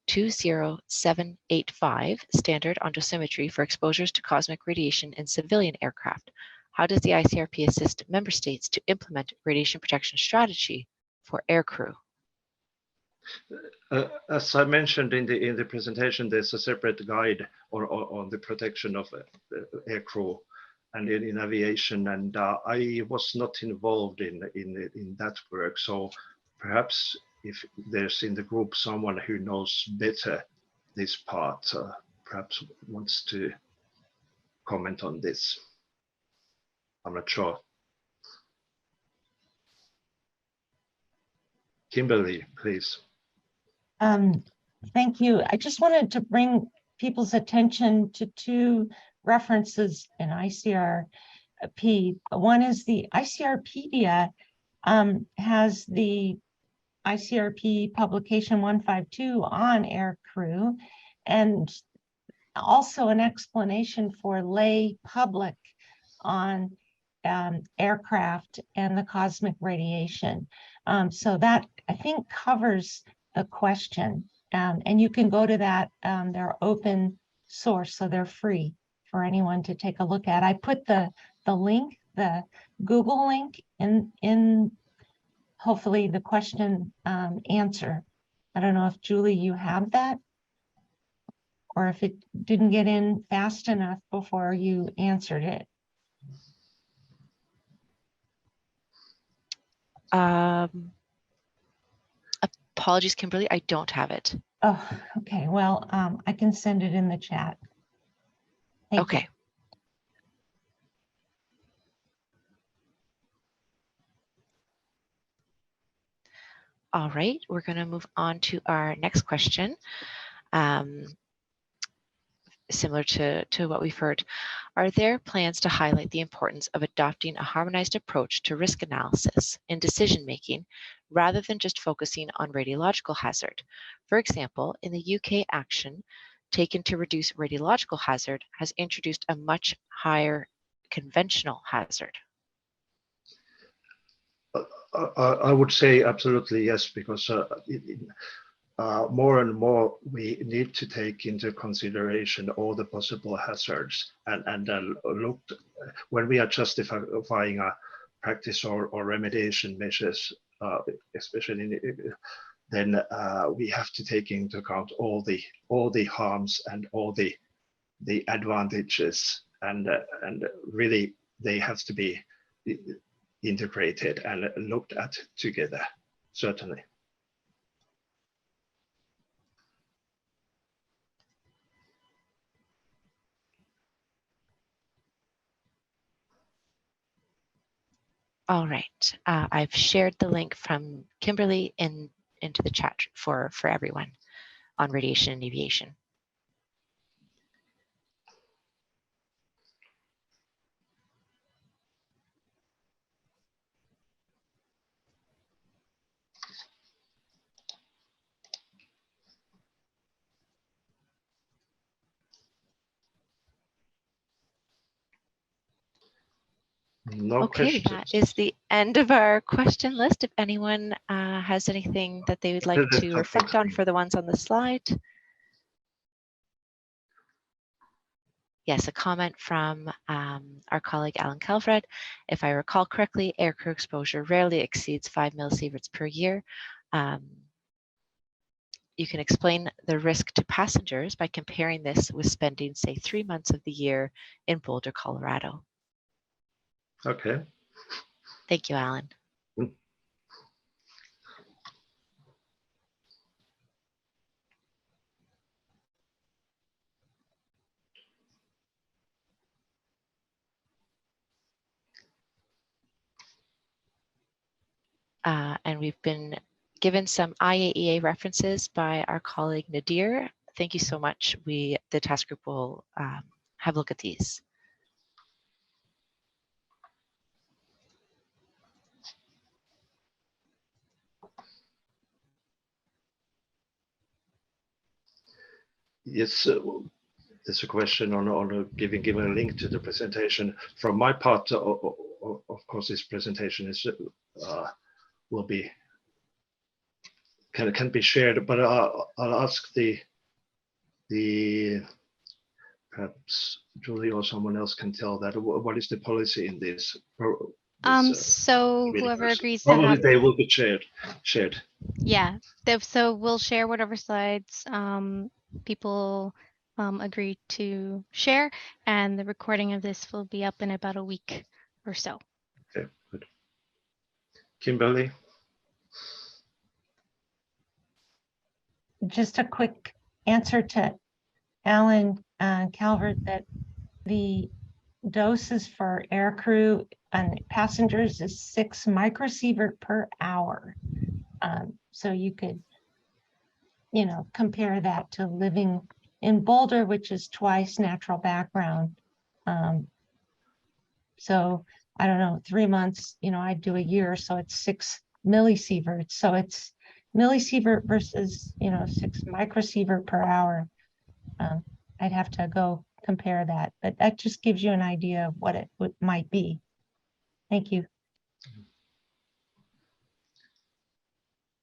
20785 standard on dosimetry for exposures to cosmic radiation in civilian aircraft. How does the ICRP assist member states to implement radiation protection strategy for aircrew? As I mentioned in the presentation, there's a separate guide on the protection of aircrew and in aviation, and I was not involved in that work. So perhaps if there's in the group someone who knows better this part, perhaps wants to comment on this. I'm not sure. Kimberly, please. Thank you. I just wanted to bring people's attention to two references in ICRP. One is the ICRpedia has the ICRP publication 152 on air crew, and also an explanation for lay public on aircraft and the cosmic radiation. So that, I think, covers the question. And you can go to that. They're open source, so they're free for anyone to take a look at. I put the link, the Google link, in hopefully the question answer. I don't know if Julie, you have that, or if it didn't get in fast enough before you answered it. Apologies, Kimberly, I don't have it. Oh, okay. Well, I can send it in the chat. Thank Okay. you. All right, we're going to move on to our next question. Similar to what we've heard, are there plans to highlight the importance of adopting a harmonized approach to risk analysis in decision-making rather than just focusing on radiological hazard? For example, in the UK, action taken to reduce radiological hazard has introduced a much higher conventional hazard. I would say absolutely yes, because more and more we need to take into consideration all the possible hazards, and look when we are justifying a practice or remediation measures, especially then we have to take into account all the harms and all the advantages, and really they have to be integrated and looked at together, certainly. All right, I've shared the link from Kimberly into the chat for everyone on radiation and aviation. No Okay, questions. that is the end of our question list. If anyone has anything that they would like to reflect on for the ones on the slide. Yes, a comment from our colleague Alan Calfred. If I recall correctly, aircrew exposure rarely exceeds 5 millisieverts per year. You can explain the risk to passengers by comparing this with spending, say, 3 months of the year in Boulder, Colorado. Okay. Thank you, Alan. And we've been given some IAEA references by our colleague Nadir. Thank you so much. The task group will have a look at these. Yes, there's a question on giving a link to the presentation. From my part, of course, this presentation is will be can be shared, but I'll ask the perhaps Julie or someone else can tell that what is the policy in this. So whoever agrees to probably have, they will be shared. yeah, so we'll share whatever slides people agree to share, and the recording of this will be up in about a week or so. Okay, good. Kimberly. just a quick answer to Alan Calvert that the doses for aircrew and passengers is 6 microsievert per hour. So you could, compare that to living in Boulder, which is twice natural background. So I don't know, 3 months, I'd do a year, so it's 6 millisieverts. So it's millisievert versus, 6 microsievert per hour. I'd have to go compare that, but that just gives you an idea of what it might be. Thank you.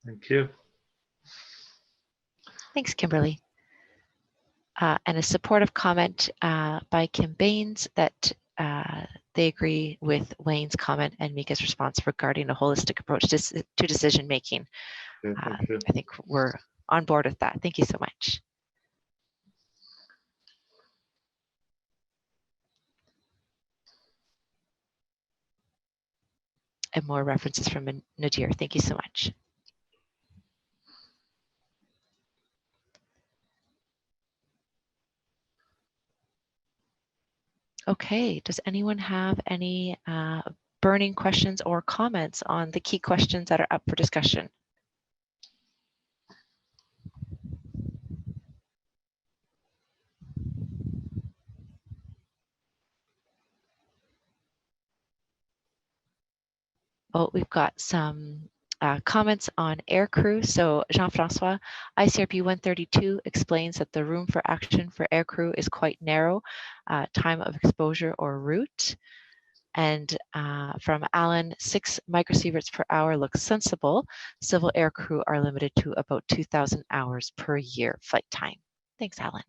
Thank you. Thanks, Kimberly. And a supportive comment by Kim Baines that they agree with Wayne's comment and Mika's response regarding a holistic approach to decision making. Thank you. I think we're on board with that. Thank you so much. And more references from Nadir. Thank you so much. Okay, does anyone have any burning questions or comments on the key questions that are up for discussion? Oh, we've got some comments on aircrew. So Jean-Francois, ICRP 132 explains that the room for action for aircrew is quite narrow, time of exposure or route. And from Alan, 6 microsieverts per hour looks sensible. Civil aircrew are limited to about 2,000 hours per year flight time. Thanks, Alan.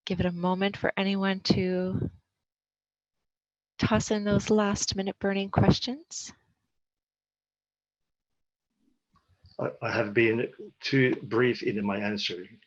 Give it a moment for anyone to toss in those last minute burning questions. I have been too brief in my answering.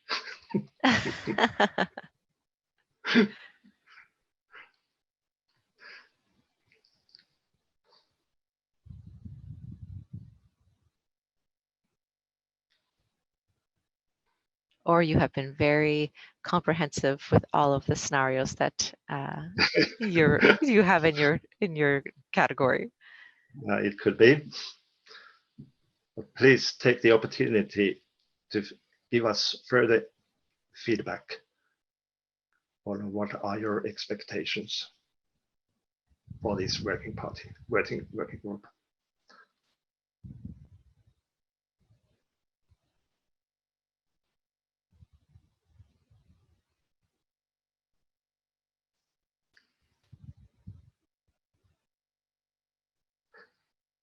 Or you have been very comprehensive with all of the scenarios that you have in your category. It could be. But please take the opportunity to give us further feedback on what are your expectations for this working group.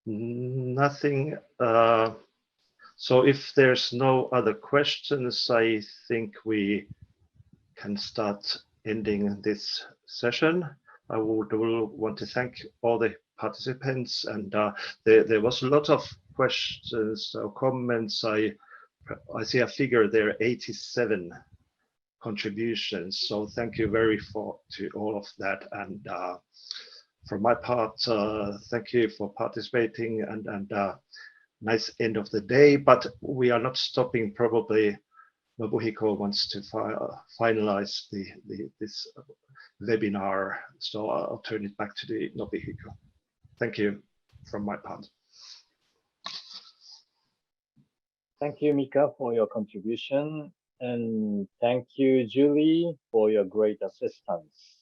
Nothing. So if there's no other questions, I think we can start ending this session. I would want to thank all the participants, and there was a lot of questions or comments. I see a figure there, 87 contributions. So thank you to all of that. And from my part, thank you for participating, and nice end of the day. But we are not stopping. Probably Nobuhiko wants to finalize this webinar, so I'll turn it back to the Nobuhiko. Thank you from my part. Thank you, Mika, for your contribution. And thank you, Julie, for your great assistance.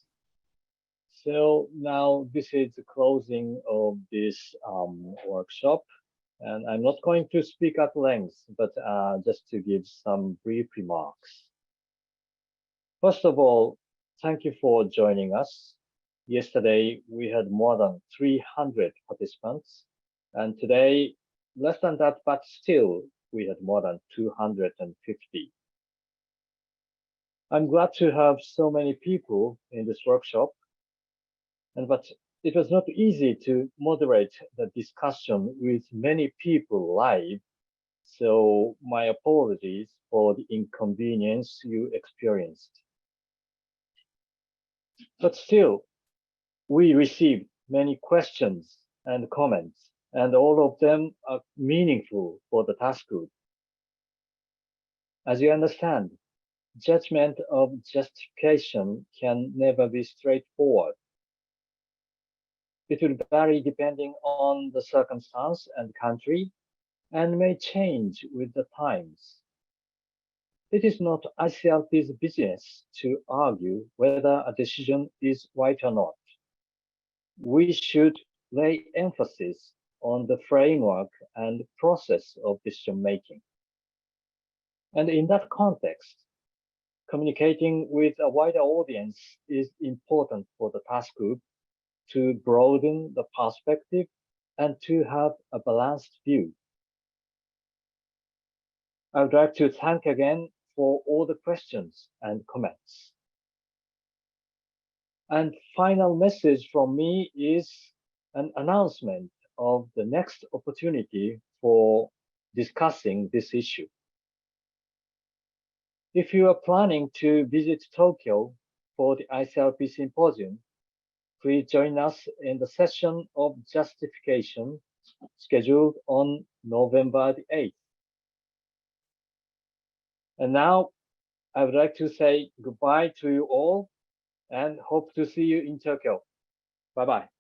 So now this is the closing of this workshop. And I'm not going to speak at length, but just to give some brief remarks. First of all, thank you for joining us. Yesterday, we had more than 300 participants, and today, less than that, but still, we had more than 250. I'm glad to have so many people in this workshop, but it was not easy to moderate the discussion with many people live. So my apologies for the inconvenience you experienced. But still, we received many questions and comments, and all of them are meaningful for the task group. As you understand, judgment of justification can never be straightforward. It will vary depending on the circumstance and country, and may change with the times. It is not ICRP's business to argue whether a decision is right or not. We should lay emphasis on the framework and process of decision making. And in that context, communicating with a wider audience is important for the task group to broaden the perspective and to have a balanced view. I would like to thank again for all the questions and comments. And final message from me is an announcement of the next opportunity for discussing this issue. If you are planning to visit Tokyo for the ICRP symposium, please join us in the session of justification scheduled on November the 8th. And now I would like to say goodbye to you all and hope to see you in Tokyo. Bye-bye.